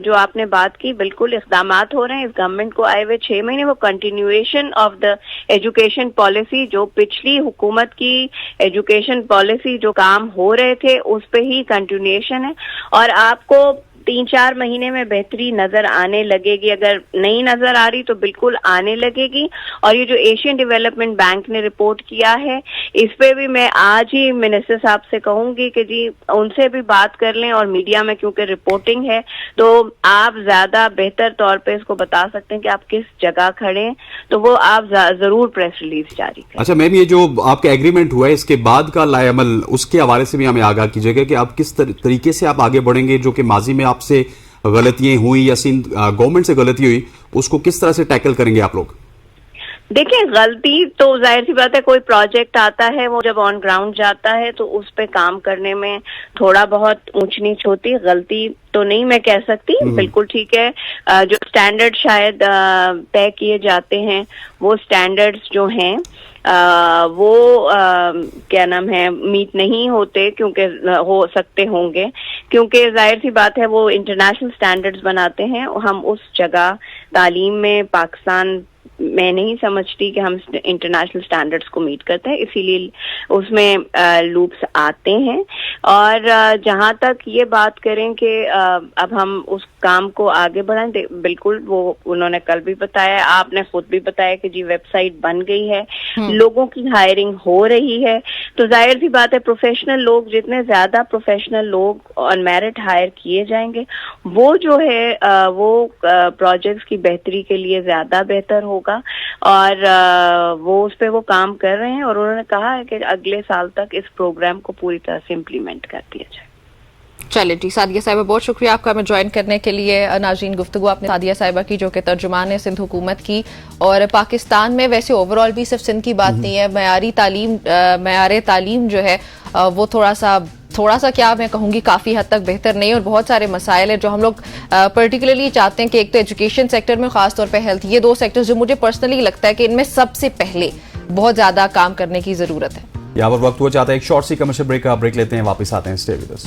جو آپ نے بات کی، بالکل اقدامات ہو رہے ہیں اس گورنمنٹ کو آئے ہوئے 6 مہینے، وہ continuation of the education policy, جو پچھلی حکومت کی ایجوکیشن پالیسی جو کام ہو رہے تھے اس پہ ہی کنٹینیویشن ہے، اور آپ کو 3-4 مہینے میں بہتری نظر آنے لگے گی، اگر نہیں نظر آ رہی تو بالکل آنے لگے گی۔ اور یہ جو ایشین ڈیولپمنٹ بینک نے رپورٹ کیا ہے، اس پہ بھی میں آج ہی منسٹر صاحب سے کہوں گی کہ جی ان سے بھی بات کر لیں، اور میڈیا میں کیونکہ رپورٹنگ ہے تو آپ زیادہ بہتر طور پہ اس کو بتا سکتے ہیں کہ آپ کس جگہ کھڑے ہیں، تو وہ آپ ضرور پریس ریلیز جاری کریں۔ اچھا میم، یہ جو آپ کا ایگریمنٹ ہوا ہے اس کے بعد کا لائے عمل، اس کے حوالے سے بھی ہمیں آگاہ کیجیے گا کہ آپ کس طریقے سے آپ آگے بڑھیں گے، جو کہ ماضی میں آپ سے غلطیاں ہوئی یا سندھ گورنمنٹ سے غلطی ہوئی، اس کو کس طرح سے ٹیکل کریں گے آپ لوگ؟ دیکھیں، غلطی تو ظاہر سی بات ہے، کوئی پروجیکٹ آتا ہے وہ جب آن گراؤنڈ جاتا ہے تو اس پہ کام کرنے میں تھوڑا بہت اونچ نیچ ہوتی، غلطی تو نہیں میں کہہ سکتی، بالکل ٹھیک ہے۔ جو سٹینڈرڈ شاید طے کیے جاتے ہیں، وہ سٹینڈرڈز جو ہیں وہ کیا نام ہے میٹ نہیں ہوتے، کیونکہ ہو سکتے ہوں گے، کیونکہ ظاہر سی بات ہے وہ انٹرنیشنل سٹینڈرڈز بناتے ہیں، ہم اس جگہ تعلیم میں پاکستان میں نہیں سمجھتی کہ ہم انٹرنیشنل سٹینڈرڈز کو میٹ کرتے ہیں، اسی لیے اس میں لوپس آتے ہیں۔ اور جہاں تک یہ بات کریں کہ اب ہم اس کام کو آگے بڑھائیں، بالکل وہ انہوں نے کل بھی بتایا، آپ نے خود بھی بتایا کہ جی ویب سائٹ بن گئی ہے، لوگوں کی ہائرنگ ہو رہی ہے، تو ظاہر سی بات ہے پروفیشنل لوگ، جتنے زیادہ پروفیشنل لوگ آن میرٹ ہائر کیے جائیں گے، وہ جو ہے وہ پروجیکٹس کی بہتری کے لیے زیادہ بہتر ہوگا، اور وہ اس پہ وہ کام کر رہے ہیں، اور انہوں نے کہا ہے کہ اگلے سال تک اس پروگرام کو پوری طرح سے امپلیمنٹ کر دیا جائے۔ چلے جی، سعدیہ صاحبہ بہت شکریہ آپ کا ہمیں جوائن کرنے کے لیے۔ ناظرین، گفتگو آپ نے سعدیہ صاحبہ کی جو کہ ترجمان ہے سندھ حکومت کی، اور پاکستان میں ویسے اوور آل بھی صرف سندھ کی بات نہیں ہے، معیار تعلیم جو ہے وہ تھوڑا سا کیا میں کہوں گی کافی حد تک بہتر نہیں، اور بہت سارے مسائل ہیں جو ہم لوگ پرٹیکولرلی چاہتے ہیں کہ ایک تو ایجوکیشن سیکٹر میں خاص طور پہ ہیلتھ، یہ 2 سیکٹر جو مجھے پرسنلی لگتا ہے کہ ان میں سب سے پہلے بہت زیادہ کام کرنے کی ضرورت ہے۔ یہاں پر وقت ہوا چاہتا ہے ایک شارٹ سی کمرشل بریک کا، بریک لیتے ہیں، واپس آتے ہیں، stay with us.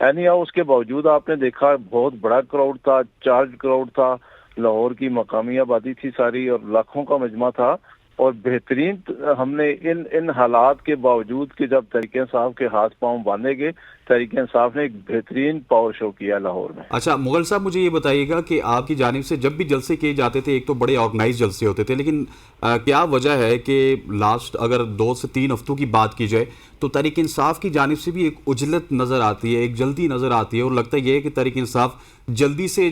Anyhow اس کے باوجود آپ نے دیکھا بہت بڑا کراؤڈ تھا، چارج کراؤڈ تھا، لاہور کی مقامی آبادی تھی ساری اور لاکھوں کا مجمع تھا، اور بہترین ہم نے ان حالات کے باوجود کہ جب تحریک انصاف کے ہاتھ پاؤں باندھے گئے، تحریک انصاف نے ایک بہترین پاور شو کیا لاہور میں۔ اچھا مغل صاحب، مجھے یہ بتائیے گا کہ آپ کی جانب سے جب بھی جلسے کیے جاتے تھے، ایک تو بڑے آرگنائز جلسے ہوتے تھے، لیکن کیا وجہ ہے کہ لاسٹ اگر 2 سے 3 ہفتوں کی بات کی جائے تو تحریک انصاف کی جانب سے بھی ایک عجلت نظر آتی ہے، ایک جلدی نظر آتی ہے، اور لگتا یہ ہے کہ تحریک انصاف جلدی سے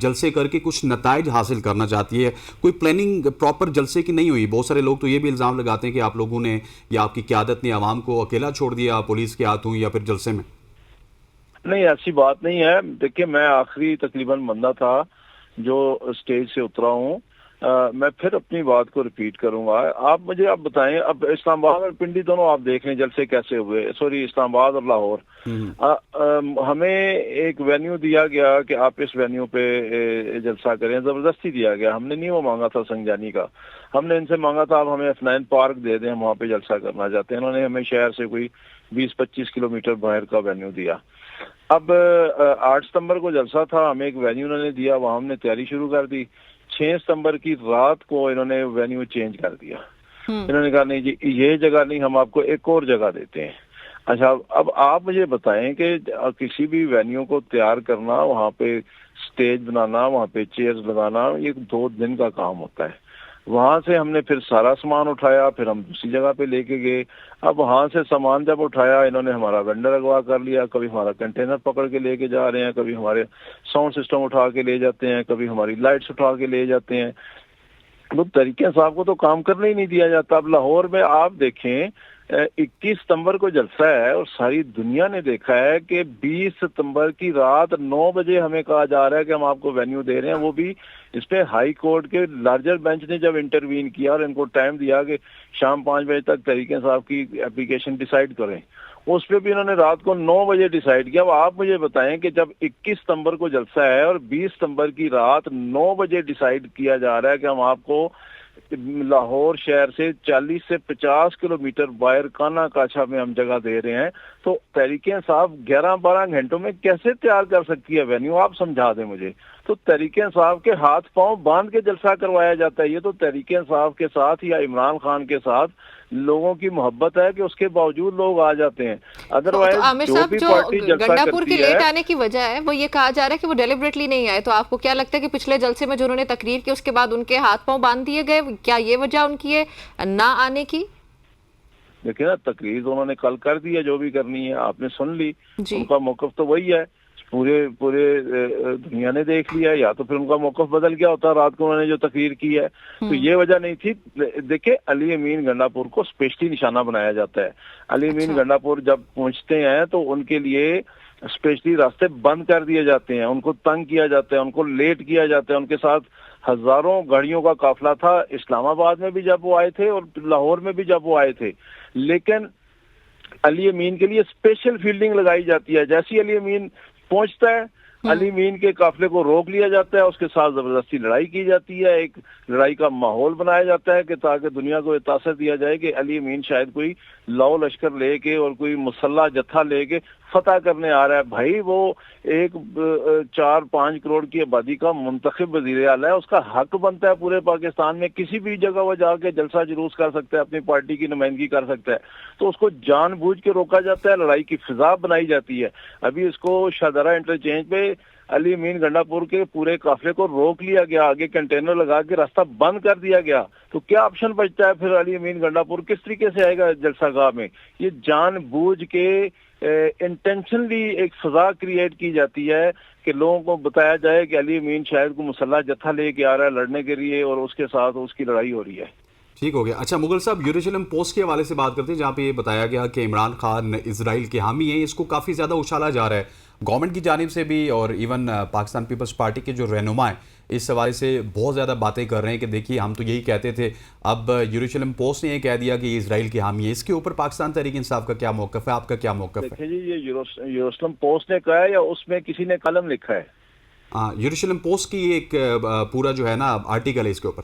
جلسے کر کے کچھ نتائج حاصل کرنا چاہتی ہے، کوئی پلاننگ پراپر جلسے کی نہیں ہوئی۔ بہت سارے لوگ تو یہ بھی الزام لگاتے ہیں کہ آپ لوگوں نے یا آپ کی قیادت نے عوام کو اکیلا چھوڑ دیا پولیس کے ہاتھوں یا پھر جلسے میں۔ نہیں، ایسی بات نہیں ہے۔ دیکھیں، میں آخری تقریباً بندہ تھا جو اسٹیج سے اترا ہوں۔ میں پھر اپنی بات کو ریپیٹ کروں گا۔ آپ مجھے اب بتائیں، اب اسلام آباد اور پنڈی دونوں آپ دیکھ لیں جلسے کیسے ہوئے، سوری اسلام آباد اور لاہور۔ ہمیں ایک وینیو دیا گیا کہ آپ اس وینیو پہ جلسہ کریں، زبردستی دیا گیا، ہم نے نہیں وہ مانگا تھا سنجانی کا، ہم نے ان سے مانگا تھا آپ ہمیں F9 پارک دے دیں، ہم وہاں پہ جلسہ کرنا چاہتے ہیں۔ انہوں نے ہمیں شہر سے کوئی 20-25 کلومیٹر باہر کا وینیو دیا۔ اب 8 ستمبر کو جلسہ تھا، ہمیں ایک وینیو انہوں نے دیا، وہاں ہم نے تیاری شروع کر دی۔ 6 ستمبر کی رات کو انہوں نے وینیو چینج کر دیا، انہوں نے کہا نہیں جی یہ جگہ نہیں، ہم آپ کو ایک اور جگہ دیتے ہیں۔ اچھا، اب آپ مجھے بتائیں کہ کسی بھی وینیو کو تیار کرنا، وہاں پہ سٹیج بنانا، وہاں پہ چیئرز لگانا، یہ 2 دن کا کام ہوتا ہے۔ وہاں سے ہم نے پھر سارا سامان اٹھایا، پھر ہم دوسری جگہ پہ لے کے گئے۔ اب وہاں سے سامان جب اٹھایا، انہوں نے ہمارا وینڈر اغوا کر لیا، کبھی ہمارا کنٹینر پکڑ کے لے کے جا رہے ہیں، کبھی ہمارے ساؤنڈ سسٹم اٹھا کے لے جاتے ہیں، کبھی ہماری لائٹس اٹھا کے لے جاتے ہیں۔ وہ تحریک انصاف کو تو کام کرنے ہی نہیں دیا جاتا۔ اب لاہور میں آپ دیکھیں 21 ستمبر کو جلسہ ہے اور ساری دنیا نے دیکھا ہے کہ 20 ستمبر کی رات 9 بجے ہمیں کہا جا رہا ہے کہ ہم آپ کو وینیو دے رہے ہیں، وہ بھی اس پہ ہائی کورٹ کے لارجر بینچ نے جب انٹروین کیا اور ان کو ٹائم دیا کہ شام 5 بجے تک تحریک انصاف کی اپلیکیشن ڈیسائیڈ کریں، اس پہ بھی انہوں نے رات کو 9 بجے ڈیسائیڈ کیا۔ اب آپ مجھے بتائیں کہ جب 21 ستمبر کو جلسہ ہے اور 20 ستمبر کی رات 9 بجے ڈیسائیڈ کیا جا رہا ہے کہ ہم آپ کو لاہور شہر سے 40 سے 50 کلومیٹر باہر کانا کاچھا میں ہم جگہ دے رہے ہیں، تو تحریک انصاف 11-12 گھنٹوں میں کیسے تیار کر سکتی ہے وینیو؟ آپ سمجھا دیں مجھے۔ تو تحریک انصاف کے ہاتھ پاؤں باندھ کے جلسہ کروایا جاتا ہے۔ یہ تو تحریک انصاف کے ساتھ یا عمران خان کے ساتھ لوگوں کی محبت ہے کہ اس کے باوجود لوگ آ جاتے ہیں۔ ادروائز عامر جو صاحب، بھی جو پارٹی جلسہ گنڈا پور کے کرتی ہے، لیٹ آنے کی وجہ ہے وہ یہ کہا جا رہا ہے کہ وہ ڈیلیبریٹلی نہیں آئے، تو آپ کو کیا لگتا ہے کہ پچھلے جلسے میں جو انہوں نے تقریر کی اس کے بعد ان کے ہاتھ پاؤں باندھ دیے گئے، کیا یہ وجہ ان کی ہے نہ آنے کی؟ دیکھیں نا، تقریر تو انہوں نے کل کر دی ہے، جو بھی کرنی ہے آپ نے سن لی، جی، ان کا موقف تو وہی ہے، پورے دنیا نے دیکھ لیا، یا تو پھر ان کا موقف بدل گیا ہوتا رات کو انہوں نے جو تقریر کی ہے، تو یہ وجہ نہیں تھی۔ دیکھیں، علی امین گنڈا پور کو اسپیشلی نشانہ بنایا جاتا ہے۔ علی امین گنڈا پور جب پہنچتے ہیں تو ان کے لیے اسپیشلی راستے بند کر دیے جاتے ہیں، ان کو تنگ کیا جاتا ہے، ان کو لیٹ کیا جاتا ہے۔ ان کے ساتھ ہزاروں گاڑیوں کا قافلہ تھا، اسلام آباد میں بھی جب وہ آئے تھے اور لاہور میں بھی جب وہ آئے تھے، لیکن علی امین کے لیے اسپیشل فیلڈنگ لگائی جاتی ہے۔ جیسی علی امین پہنچتا ہے، علی امین کے قافلے کو روک لیا جاتا ہے، اس کے ساتھ زبردستی لڑائی کی جاتی ہے، ایک لڑائی کا ماحول بنایا جاتا ہے کہ تاکہ دنیا کو یہ تاثر دیا جائے کہ علی امین شاید کوئی لاؤ لشکر لے کے اور کوئی مسلح جتھا لے کے فتح کرنے آ رہا ہے۔ بھائی، وہ ایک 4-5 کروڑ کی آبادی کا منتخب وزیر اعلیٰ ہے، اس کا حق بنتا ہے پورے پاکستان میں کسی بھی جگہ وہ جا کے جلسہ جلوس کر سکتا ہے، اپنی پارٹی کی نمائندگی کر سکتا ہے، تو اس کو جان بوجھ کے روکا جاتا ہے، لڑائی کی فضا بنائی جاتی ہے۔ ابھی اس کو شاہدرہ انٹرچینج پہ علی امین گنڈا پور کے پورے قافلے کو روک لیا گیا، آگے کنٹینر لگا کے راستہ بند کر دیا گیا، تو کیا آپشن بچتا ہے پھر؟ علی امین گنڈا پور کس طریقے سے آئے گا جلسہ گاہ میں؟ یہ جان بوجھ کے انٹینشنلی ایک فضا کریٹ کی جاتی ہے کہ لوگوں کو بتایا جائے کہ علی امین شاید کو مسلح جتھا لے کے آ رہا ہے لڑنے کے لیے اور اس کے ساتھ اس کی لڑائی ہو رہی ہے۔ ٹھیک ہو گیا۔ اچھا مغل صاحب، یروشلم پوسٹ کے حوالے سے بات کرتے ہیں، جہاں پہ یہ بتایا گیا کہ عمران خان اسرائیل کے حامی ہیں، اس کو کافی زیادہ اچھالا جا رہا ہے گورنمنٹ کی جانب سے بھی، اور ایون پاکستان پیپلز پارٹی کے جو رہنما ہیں اس حوالے سے بہت زیادہ باتیں کر رہے ہیں کہ دیکھیے ہم تو یہی کہتے تھے، اب یروشلم پوسٹ نے یہ کہہ دیا کہ یہ اسرائیل کے حامی ہے۔ اس کے اوپر پاکستان تحریک انصاف کا کیا موقف ہے، آپ کا کیا موقف ہے؟ دیکھیں جی، یہ یروشلم پوسٹ نے کہا ہے یا اس میں کسی نے کالم لکھا ہے؟ ہاں، یروشلم پوسٹ کی ایک پورا جو ہے نا آرٹیکل ہے اس کے اوپر،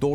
2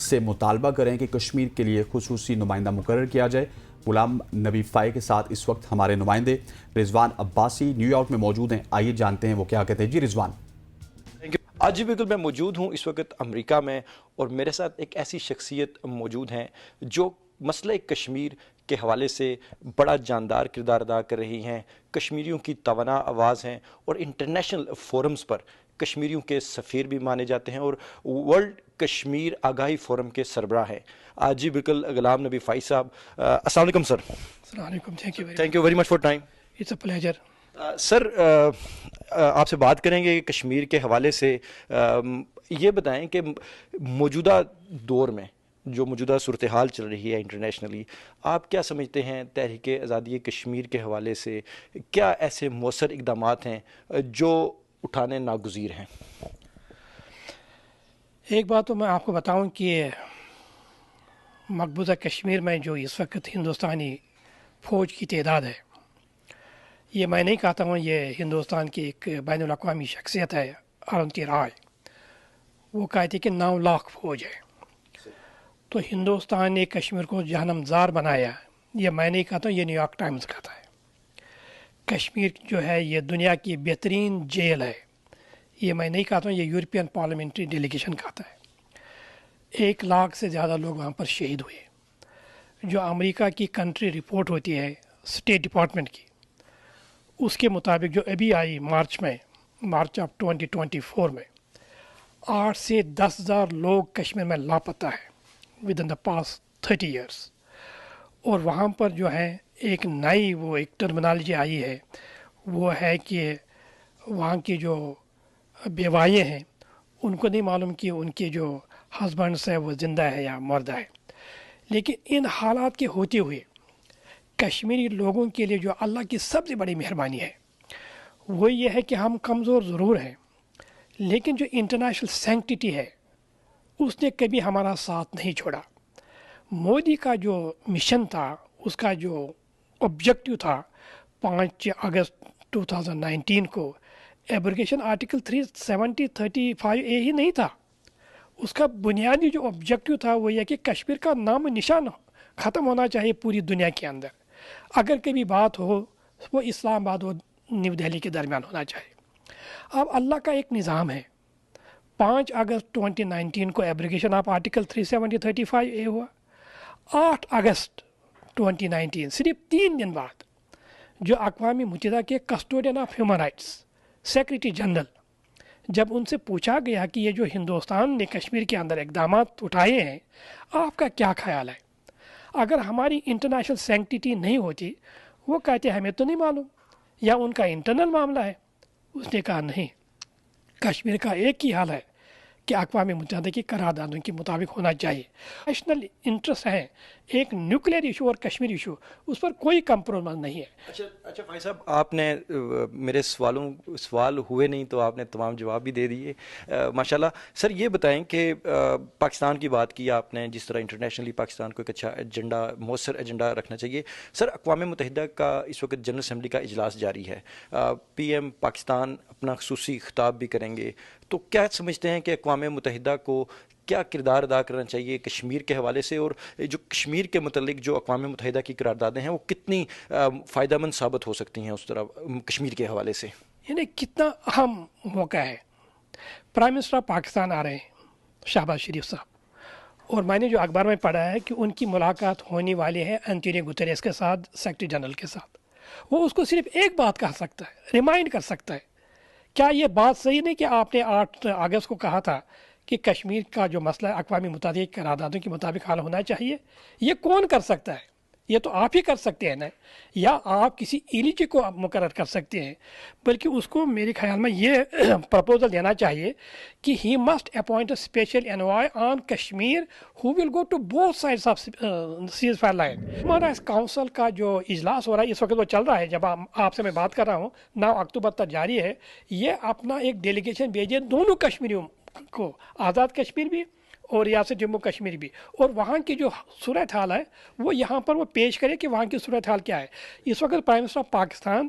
سے مطالبہ کریں کہ کشمیر کے لیے خصوصی نمائندہ مقرر کیا جائے۔ غلام نبی فائی کے ساتھ اس وقت ہمارے نمائندے رضوان عباسی نیو یارک میں موجود ہیں، آئیے جانتے ہیں وہ کیا کہتے ہیں۔ جی رضوان۔ آج بالکل میں موجود ہوں اس وقت امریکہ میں، اور میرے ساتھ ایک ایسی شخصیت موجود ہیں جو مسئلہ کشمیر کے حوالے سے بڑا جاندار کردار ادا کر رہی ہیں، کشمیریوں کی توانا آواز ہیں، اور انٹرنیشنل فورمز پر کشمیریوں کے سفیر بھی مانے جاتے ہیں، اور ورلڈ کشمیر آگاہی فورم کے سربراہ ہیں۔ آج جی بالکل غلام نبی فائی صاحب، السلام علیکم سر۔ السلام علیکم، thank you very much for time. It's a pleasure. Sir آپ سے بات کریں گے کشمیر کے حوالے سے، یہ بتائیں کہ موجودہ دور میں جو موجودہ صورتحال چل رہی ہے انٹرنیشنلی، آپ کیا سمجھتے ہیں تحریک آزادی کشمیر کے حوالے سے کیا ایسے مؤثر اقدامات ہیں جو اٹھانے ناگزیر ہیں؟ ایک بات تو میں آپ کو بتاؤں کہ مقبوضہ کشمیر میں جو اس وقت ہندوستانی فوج کی تعداد ہے، یہ میں نہیں کہتا ہوں، یہ ہندوستان کی ایک بین الاقوامی شخصیت ہے ارونتی رائے، وہ کہتے کہ 9 لاکھ فوج ہے۔ تو ہندوستان نے کشمیر کو جہنم زار بنایا، یہ میں نہیں کہتا ہوں، یہ نیو یارک ٹائمز کہتا ہے۔ کشمیر جو ہے یہ دنیا کی بہترین جیل ہے، یہ میں نہیں کہتا ہوں، یہ یورپین پارلیمنٹری ڈیلیگیشن کہتا ہے۔ 1 لاکھ سے زیادہ لوگ وہاں پر شہید ہوئے۔ جو امریکہ کی کنٹری رپورٹ ہوتی ہے اسٹیٹ ڈپارٹمنٹ کی، اس کے مطابق جو ابھی آئی مارچ آف 2024 میں 8 سے 10,000 لوگ کشمیر میں لاپتہ ہیں with in the past 30 years. اور وہاں پر جو ہے ایک نئی وہ ایک ٹرمنالوجی آئی ہے، وہ ہے کہ وہاں کی جو بیوائیں ہیں ان کو نہیں معلوم کہ ان کے جو ہسبینڈس ہیں وہ زندہ ہے یا مردہ ہے۔ لیکن ان حالات کے ہوتے ہوئے کشمیری لوگوں کے لیے جو اللہ کی سب سے بڑی مہربانی ہے وہ یہ ہے کہ ہم کمزور ضرور ہیں، لیکن جو انٹرنیشنل سینکٹیٹی ہے اس نے کبھی ہمارا ساتھ نہیں چھوڑا۔ مودی کا جو مشن تھا، اس کا جو آبجیکٹیو تھا 5 اگست 2019 کو، ایبروگیشن آرٹیکل 370-35A ہی نہیں تھا، اس کا بنیادی جو آبجیکٹیو تھا وہ یہ کہ کشمیر کا نام و نشان ختم ہونا چاہیے پوری دنیا کے اندر۔ اگر کبھی بات ہو وہ اسلام آباد اور نیو دہلی کے درمیان ہونا چاہیے۔ اب اللہ کا ایک نظام ہے، 5 اگست 2019 کو ایبریگیشن آف آرٹیکل 370-35A ہوا۔ 8 اگست 2019 صرف 3 دن بعد جو اقوام متحدہ کے custodian of human rights secretary general, جب ان سے پوچھا گیا کہ یہ جو ہندوستان نے کشمیر کے اندر اقدامات اٹھائے ہیں آپ کا کیا خیال ہے، اگر ہماری انٹرنیشنل سینکٹیٹی نہیں ہوتی، وہ کہتے ہمیں تو نہیں معلوم یا ان کا انٹرنل معاملہ ہے۔ اس نے کہا نہیں، کشمیر کا ایک ہی حال ہے کہ اقوام متحدہ کی قراردادوں کے مطابق ہونا چاہیے۔ نیشنل انٹرسٹ ہے، ایک نیوکلیئر ایشو اور کشمیر ایشو، اس پر کوئی کمپرومائز نہیں ہے۔ اچھا بھائی صاحب، آپ نے میرے سوال ہوئے نہیں تو آپ نے تمام جواب بھی دے دیے، ماشاءاللہ۔ سر یہ بتائیں کہ پاکستان کی بات کی آپ نے، جس طرح انٹرنیشنلی پاکستان کو ایک اچھا ایجنڈا، مؤثر ایجنڈا رکھنا چاہیے۔ سر اقوام متحدہ کا اس وقت جنرل اسمبلی کا اجلاس جاری ہے، پی ایم پاکستان اپنا خصوصی خطاب بھی کریں گے، تو کیا سمجھتے ہیں کہ اقوام متحدہ کو کیا کردار ادا کرنا چاہیے کشمیر کے حوالے سے، اور جو کشمیر کے متعلق جو اقوام متحدہ کی قراردادیں ہیں وہ کتنی فائدہ مند ثابت ہو سکتی ہیں اس طرح کشمیر کے حوالے سے؟ یعنی کتنا اہم موقع ہے۔ پرائم منسٹر آف پاکستان آ رہے ہیں شہباز شریف صاحب، اور میں نے جو اخبار میں پڑھا ہے کہ ان کی ملاقات ہونے والی ہے انٹونیو گوتریس کے ساتھ، سیکرٹری جنرل کے ساتھ۔ وہ اس کو صرف ایک بات کہہ سکتا ہے، ریمائنڈ کر سکتا ہے۔ کیا یہ بات صحیح نہیں کہ آپ نے 8 اگست کو کہا تھا کہ کشمیر کا جو مسئلہ اقوام متحدہ کی قراردادوں کے مطابق حل ہونا چاہیے؟ یہ کون کر سکتا ہے؟ یہ تو آپ ہی کر سکتے ہیں نا، یا آپ کسی ایلیچی کو مقرر کر سکتے ہیں، بلکہ اس کو میرے خیال میں یہ پرپوزل دینا چاہیے کہ he must appoint a special envoy on Kashmir who will go to both sides of ceasefire line. ہمارا اس کاؤنسل کا جو اجلاس ہو رہا ہے اس وقت وہ چل رہا ہے، جب آپ سے میں بات کر رہا ہوں 9 اکتوبر تک جاری ہے۔ یہ اپنا ایک ڈیلیگیشن بھیجے دونوں کشمیریوں کو، آزاد کشمیر بھی اور ریاست جموں کشمیر بھی، اور وہاں کی جو صورت حال ہے وہ یہاں پر وہ پیش کرے کہ وہاں کی صورت حال کیا ہے۔ اس وقت پرائم منسٹر آف پاکستان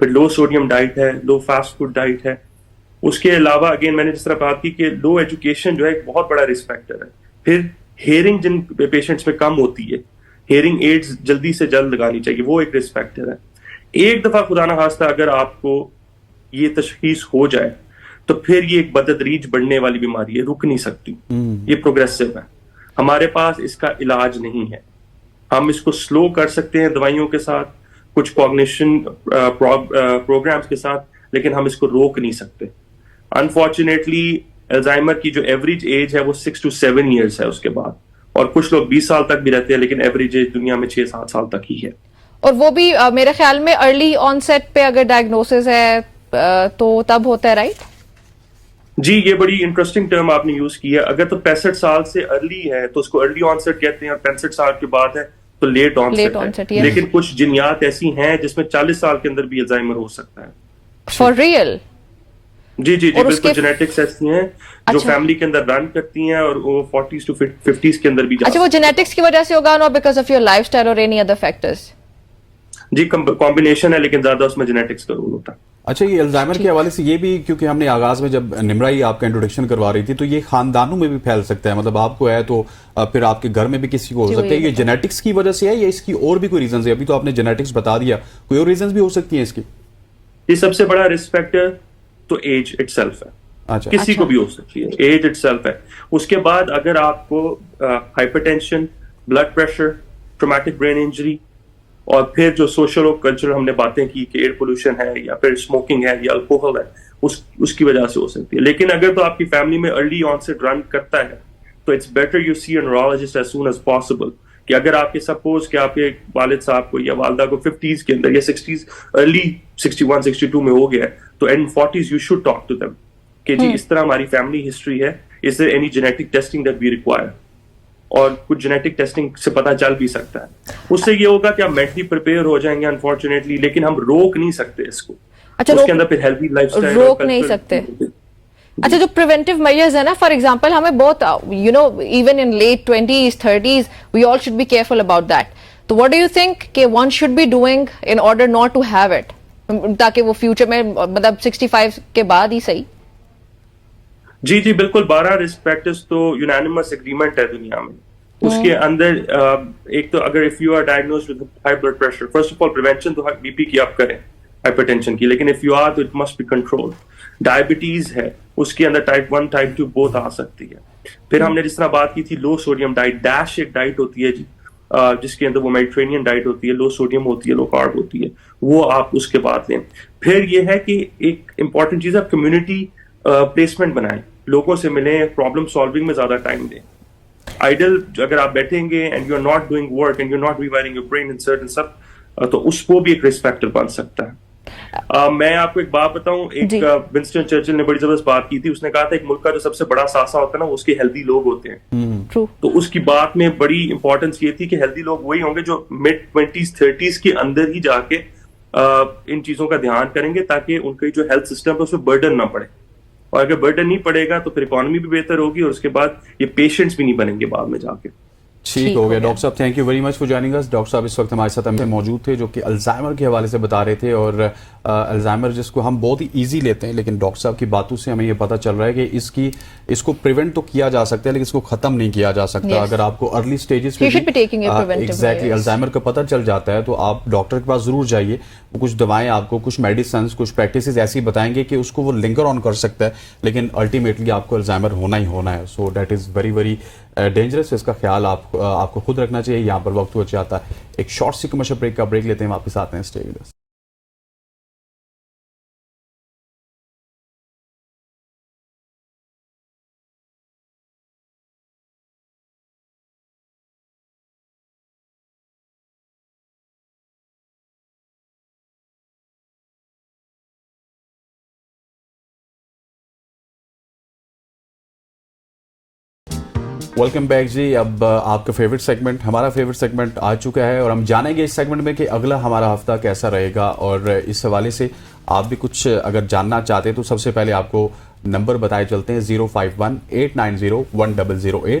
پھر لو سوڈیم ڈائٹ ہے, لو فاسٹ فوڈ ڈائٹ ہے. اس کے علاوہ اگین میں نے جس طرح بات کی کہ لو ایجوکیشن جو ہے ایک بہت بڑا رسک فیکٹر ہے. پھر ہیئرنگ جن پیشنٹس میں کم ہوتی ہے, ہیئرنگ ایڈز جلدی سے جلد لگانی چاہیے, وہ ایک رسک فیکٹر ہے. ایک دفعہ خدا نہ خواستہ اگر آپ کو یہ تشخیص ہو جائے تو پھر یہ ایک بتدریج بڑھنے والی بیماری ہے, رک نہیں سکتی, یہ پروگریسو ہے. ہمارے پاس اس کا علاج نہیں ہے. ہم اس کو سلو کر سکتے ہیں دوائیوں کے ساتھ, کچھ کوگنیشن پروگرامز کے ساتھ, لیکن ہم اس کو روک نہیں سکتے. انفارچونیٹلی الزائمر کی جو ایوریج ایج ہے وہ 6 to 7 ایئرس ہے اس کے بعد, اور کچھ لوگ 20 سال تک بھی رہتے ہیں, لیکن ایوریج ایج دنیا میں 6-7 سال تک ہی ہے. اور وہ بھی میرے خیال میں ارلی آن سیٹ پہ اگر ڈائگنوسس ہے تو تب ہوتا ہے, رائٹ؟ جی, یہ بڑی انٹرسٹنگ ٹرم آپ نے یوز کی ہے. اگر تو 65 سال سے ارلی ہے تو اس کو ارلی آن سیٹ کہتے ہیں, اور 65 سال کے بعد ہے تو لیٹ آن سیٹ ہے. لیکن کچھ جنیات ایسی ہیں جس میں 40 سال کے اندر بھی الزائمر ہو سکتا ہے. For real? جی جی جی, بالکل. جینیٹکس ایسی ہیں جو فیملی کے اندر رن کرتی ہیں, اور وہ 40s to 50s کے اندر بھی. اچھا, وہ جینیٹکس کی وجہ سے ہوگا, not because of your life style اور اینی ادر فیکٹرز؟ جی, کمبینیشن ہے, لیکن زیادہ اس میں جینیٹکس کا رول ہوتا ہے. اچھا, یہ الزائمر کے حوالے سے یہ بھی, کیونکہ ہم نے آغاز میں جب نمرا ہی آپ کا انٹروڈکشن کروا رہی تھی, تو یہ خاندانوں میں بھی پھیل سکتا ہے, مطلب آپ کو ہے تو پھر آپ کے گھر میں بھی کسی کو ہو سکتا ہے. یہ جینیٹکس کی وجہ سے ہے یا اس کی اور بھی کوئی ریزنز ہے؟ ابھی تو آپ نے جینیٹکس بتا دیا, کوئی اور ریزنز بھی ہو سکتی ہیں اس کی؟ یہ سب سے بڑا رسک فیکٹر تو ایج اٹ سیلف ہے. کسی کو بھی ہو سکتی ہے, ایج اٹ سیلف ہے. اس کے بعد اگر آپ کو hypertension, blood pressure, traumatic brain injury, اور پھر جو سوشل اور کلچرل ہم نے باتیں کی کہ ایئر پولوشن ہے یا پھر اسموکنگ ہے یا الکوہل ہے, اس کی وجہ سے ہو سکتی ہے. لیکن اگر تو آپ کی فیملی میں ارلی آن سیٹ رن کرتا ہے تو it's better you see a neurologist as soon as possible. کہ اگر آپ کے سپوز کہ آپ کے والد صاحب کو یا والدہ کو 50s کے اندر یا 60s, ارلی 61, 62 میں ہو گیا ہے, تو in 40s you should talk to them کہ جی اس طرح ہماری فیملی ہسٹری ہے, is there any genetic testing that we require. اور کچھ جینیٹک ٹیسٹنگ سے پتہ چل بھی سکتا ہے. اس سے یہ ہوگا کہ آپ مینٹلی پریپیئر ہو جائیں گے انفارچونیٹلی, لیکن ہم روک نہیں سکتے اس کو. اچھا, اس کے اندر پھر ہیلتھی لائف اسٹائل روک نہیں سکتے. اچھا, جو پریونٹیو میجرز ہیں نا, فار ایگزامپل ہمیں بہت even in late 20s 30s we all should be careful about that. So what do you think کہ one should be doing in order not to have it, تاکہ وہ future میں مطلب 65 کے بعد ہی صحیح؟ جی جی, بالکل. 12 رسک فیکٹرز تو یونانیمس ایگریمنٹ ہے دنیا میں. اس کے اندر ایک تو اگر if you are diagnosed with high blood pressure, first of all prevention تو بی پی کی آپ کریں, ہائپر ٹینشن کی, لیکن اف یو آر تو it must be control. Diabetes ہے, اس کے اندر ٹائپ 1 ٹائپ 2 بہت آ سکتی ہے. پھر ہم نے جس طرح بات کی تھی لو سوڈیم ڈائٹ, ڈیش ایک ڈائٹ ہوتی ہے جی, جس کے اندر وہ میڈیٹرینین ڈائٹ ہوتی ہے, لو سوڈیم ہوتی ہے, لو کارب ہوتی ہے, وہ آپ اس کے بعد لیں. پھر یہ ہے کہ ایک امپورٹنٹ چیز ہے, آپ کمیونٹی پلیسمنٹ بنائیں, لوگوں سے ملیں, پرابلم سالونگ میں زیادہ ٹائم دیں. آئیڈل اگر آپ بیٹھیں گے and you are not doing work and you are not rewiring your brain in certain سب, تو اس کو بھی ایک رسک فیکٹر بن سکتا ہے. میں آپ کو ایک بات بتاؤں, ایک ونسٹن چرچل نے بڑی زبردست بات کی تھی. اس نے کہا تھا ایک ملک کا جو سب سے بڑا ساسا ہوتا ہے نا, اس کے ہیلدی لوگ ہوتے ہیں. تو اس کی بات میں بڑی امپورٹنس یہ تھی کہ ہیلدی لوگ وہی ہوں گے جو مڈ 20s 30s کے اندر ہی جا کے ان چیزوں کا دھیان کریں گے, تاکہ ان کا جو ہیلتھ سسٹم ہے اس میں برڈن نہ پڑے. اور اگر برڈن نہیں پڑے گا تو پھر اکانومی بھی بہتر ہوگی, اور اس کے بعد یہ پیشنٹس بھی نہیں بنیں گے بعد میں جا کے. ٹھیک ہو گیا. ڈاکٹر صاحب thank you very much for joining us. Doctor صاحب اس وقت ہمارے ساتھ موجود تھے, جو کہ الزائمر کے حوالے سے بتا رہے تھے. اور الزائمر جس کو ہم بہت ہی ایزی لیتے ہیں, لیکن ڈاکٹر صاحب کی باتوں سے ہمیں یہ پتہ چل رہا ہے کہ اس کو پریونٹ تو کیا جا سکتا ہے, لیکن اس کو ختم نہیں کیا جا سکتا. اگر آپ کو ارلی سٹیجز میں ایگزیکٹلی الزائمر کا پتہ چل جاتا ہے, تو آپ ڈاکٹر کے پاس ضرور جائیے. وہ کچھ دوائیں آپ کو, کچھ میڈیسنس, کچھ پریکٹسز ایسی بتائیں گے کہ اس کو وہ لنگر آن کر سکتا ہے, لیکن الٹیمیٹلی آپ کو الزائمر ہونا ہی ہونا ہے. So that is very very dangerous. اس کا خیال آپ کو خود رکھنا چاہیے. یہاں پر وقت ہو جاتا ہے ایک شارٹ سی کمرشل بریک کا, بریک لیتے ہیں, واپس آتے ہیں. Stay with us. Welcome back جی. اب آپ کا فیوریٹ سیگمنٹ, ہمارا فیوریٹ سیگمنٹ آ چکا ہے, اور ہم جانیں گے اس سیگمنٹ میں کہ اگلا ہمارا ہفتہ کیسا رہے گا. اور اس حوالے سے آپ بھی کچھ اگر جاننا چاہتے ہیں تو سب سے پہلے آپ کو نمبر بتائے چلتے ہیں 051-890-1008.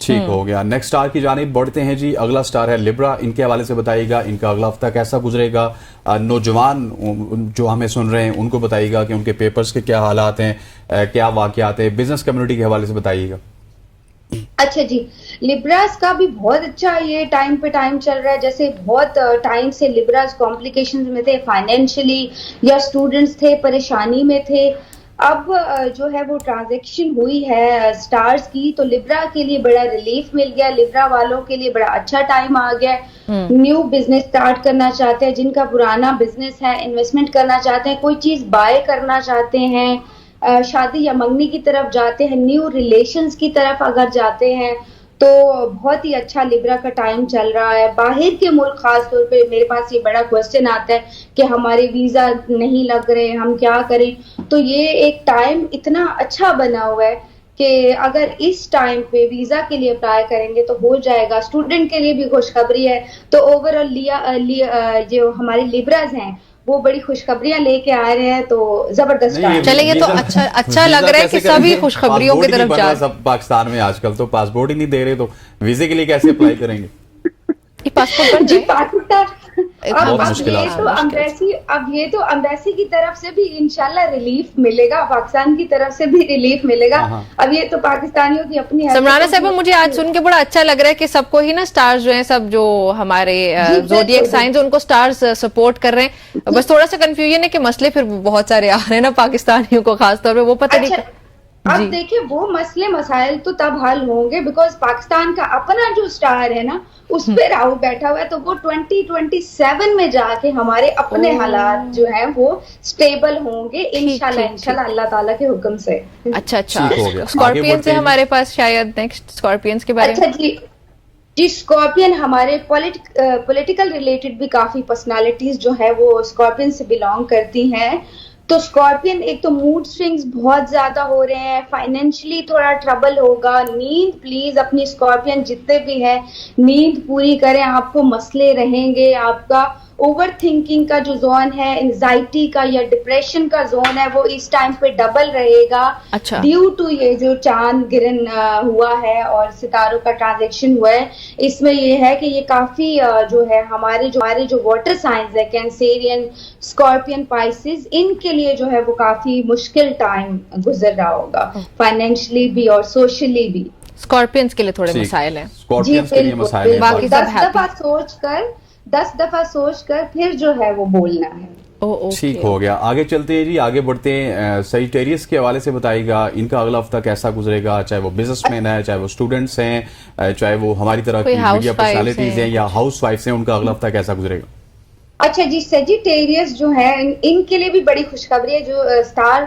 ٹھیک ہو گیا. نیکسٹ اسٹار کی جانب بڑھتے ہیں جی. اگلا اسٹار ہے لبرا. ان کے حوالے سے بتائیے گا ان کا اگلا ہفتہ کیسا گزرے گا. نوجوان جو ہمیں سن رہے ہیں ان کو بتائیے گا کہ ان کے پیپرز کے کیا حالات ہیں, کیا واقعات ہیں. بزنس کمیونٹی کے حوالے سے بتائیے گا. اچھا جی, لبراز کا بھی بہت اچھا یہ ٹائم پہ ٹائم چل رہا ہے. جیسے بہت ٹائم سے لبراز کمپلیکیشنز میں تھے, فائنینشلی یا اسٹوڈنٹس تھے پریشانی میں تھے. اب جو ہے وہ ٹرانزیکشن ہوئی ہے سٹارز کی, تو لبرا کے لیے بڑا ریلیف مل گیا. لبرا والوں کے لیے بڑا اچھا ٹائم آ گیا. نیو بزنس سٹارٹ کرنا چاہتے ہیں, جن کا پرانا بزنس ہے, انویسٹمنٹ کرنا چاہتے ہیں, کوئی چیز بائی کرنا چاہتے ہیں, شادی یا منگنی کی طرف جاتے ہیں, نیو ریلیشنز کی طرف اگر جاتے ہیں, تو بہت ہی اچھا لبرا کا ٹائم چل رہا ہے. باہر کے ملک خاص طور پہ میرے پاس یہ بڑا کوشچن آتا ہے کہ ہمارے ویزا نہیں لگ رہے, ہم کیا کریں. تو یہ ایک ٹائم اتنا اچھا بنا ہوا ہے کہ اگر اس ٹائم پہ ویزا کے لیے اپلائی کریں گے تو ہو جائے گا. اسٹوڈنٹ کے لیے بھی خوشخبری ہے. تو اوور آل جو ہمارے لبراز ہیں وہ بڑی خوشخبریاں لے کے آ رہے ہیں, تو زبردست. چلیں یہ تو اچھا لگ رہا ہے کہ سبھی خوشخبریوں کی طرف جا رہے ہیں. سب پاکستان میں آج کل تو پاسپورٹ ہی نہیں دے رہے, تو ویزے کے لیے کیسے اپلائی کریں گے؟ پاسپورٹ جی پاکستان اب یہ تو امبیسی کی طرف سے بھی انشاءاللہ ریلیف ملے گا, پاکستان کی طرف سے بھی ریلیف ملے گا. اب یہ تو پاکستانیوں کی اپنی. سمرانہ صاحبہ مجھے آج سن کے بڑا اچھا لگ رہا ہے کہ سب کو ہی نا سٹارز جو ہیں, سب جو ہمارے زوڈیک سائنز ان کو سٹارز سپورٹ کر رہے ہیں. بس تھوڑا سا کنفیوژن ہے کہ مسئلے پھر بہت سارے آ رہے ہیں نا پاکستانیوں کو خاص طور پہ, وہ پتہ نہیں. اب دیکھیں وہ مسئلے مسائل تو تب حل ہوں گے بیکاز پاکستان کا اپنا جو سٹار ہے نا اس پہ راہو بیٹھا ہوا ہے, تو وہ 2027 میں جا کے ہمارے اپنے حالات جو ہیں وہ سٹیبل ہوں گے انشاءاللہ اللہ تعالیٰ کے حکم سے. اچھا اسکارپین سے ہمارے پاس شاید نیکسٹ اسکارپینس کے بارے میں. اچھا جی اسکارپین ہمارے پولیٹیکل ریلیٹڈ بھی کافی پرسنالٹیز جو ہے وہ اسکارپین سے بلانگ کرتی ہیں. تو اسکارپین ایک تو موڈ سوئنگز بہت زیادہ ہو رہے ہیں, فائنینشلی تھوڑا ٹربل ہوگا. نیند پلیز اپنی اسکارپین جتنے بھی ہیں نیند پوری کریں, آپ کو مسئلے رہیں گے. آپ کا اوور تھنکنگ کا جو زون ہے, انزائٹی کا یا ڈپریشن کا زون ہے, وہ اس ٹائم پہ ڈبل رہے گا ڈیو ٹو یہ جو چاند گرن ہوا ہے اور ستاروں کا ٹرانزیکشن ہوا ہے. اس میں یہ ہے کہ یہ کافی جو ہے ہمارے جو واٹر سائنز ہے, کینسیرین, اسکارپین, پائسز, ان کے لیے جو ہے وہ کافی مشکل ٹائم گزر رہا ہوگا, فائنینشلی بھی اور سوشلی بھی. اسکارپینس کے لیے تھوڑے مسائل ہیں. جی بالکل, باقی 10 دفعہ سوچ کر پھر جو ہے وہ بولنا ہے. ٹھیک ہو گیا. آگے چلتے ہیں جی, آگے بڑھتے ہیں. سیجیٹیریس کے حوالے سے بتائیے گا ان کا اگلا ہفتہ کیسا گزرے گا, چاہے وہ بزنس مین ہے, چاہے وہ اسٹوڈنٹس ہیں, چاہے وہ ہماری طرح کی میڈیا پرسنالٹیز ہیں یا ہاؤس وائفس ہیں, ان کا اگلا ہفتہ کیسا گزرے گا؟ اچھا جی سیجیٹیریس جو ہے ان کے لیے بھی بڑی خوشخبری ہے. جو سٹار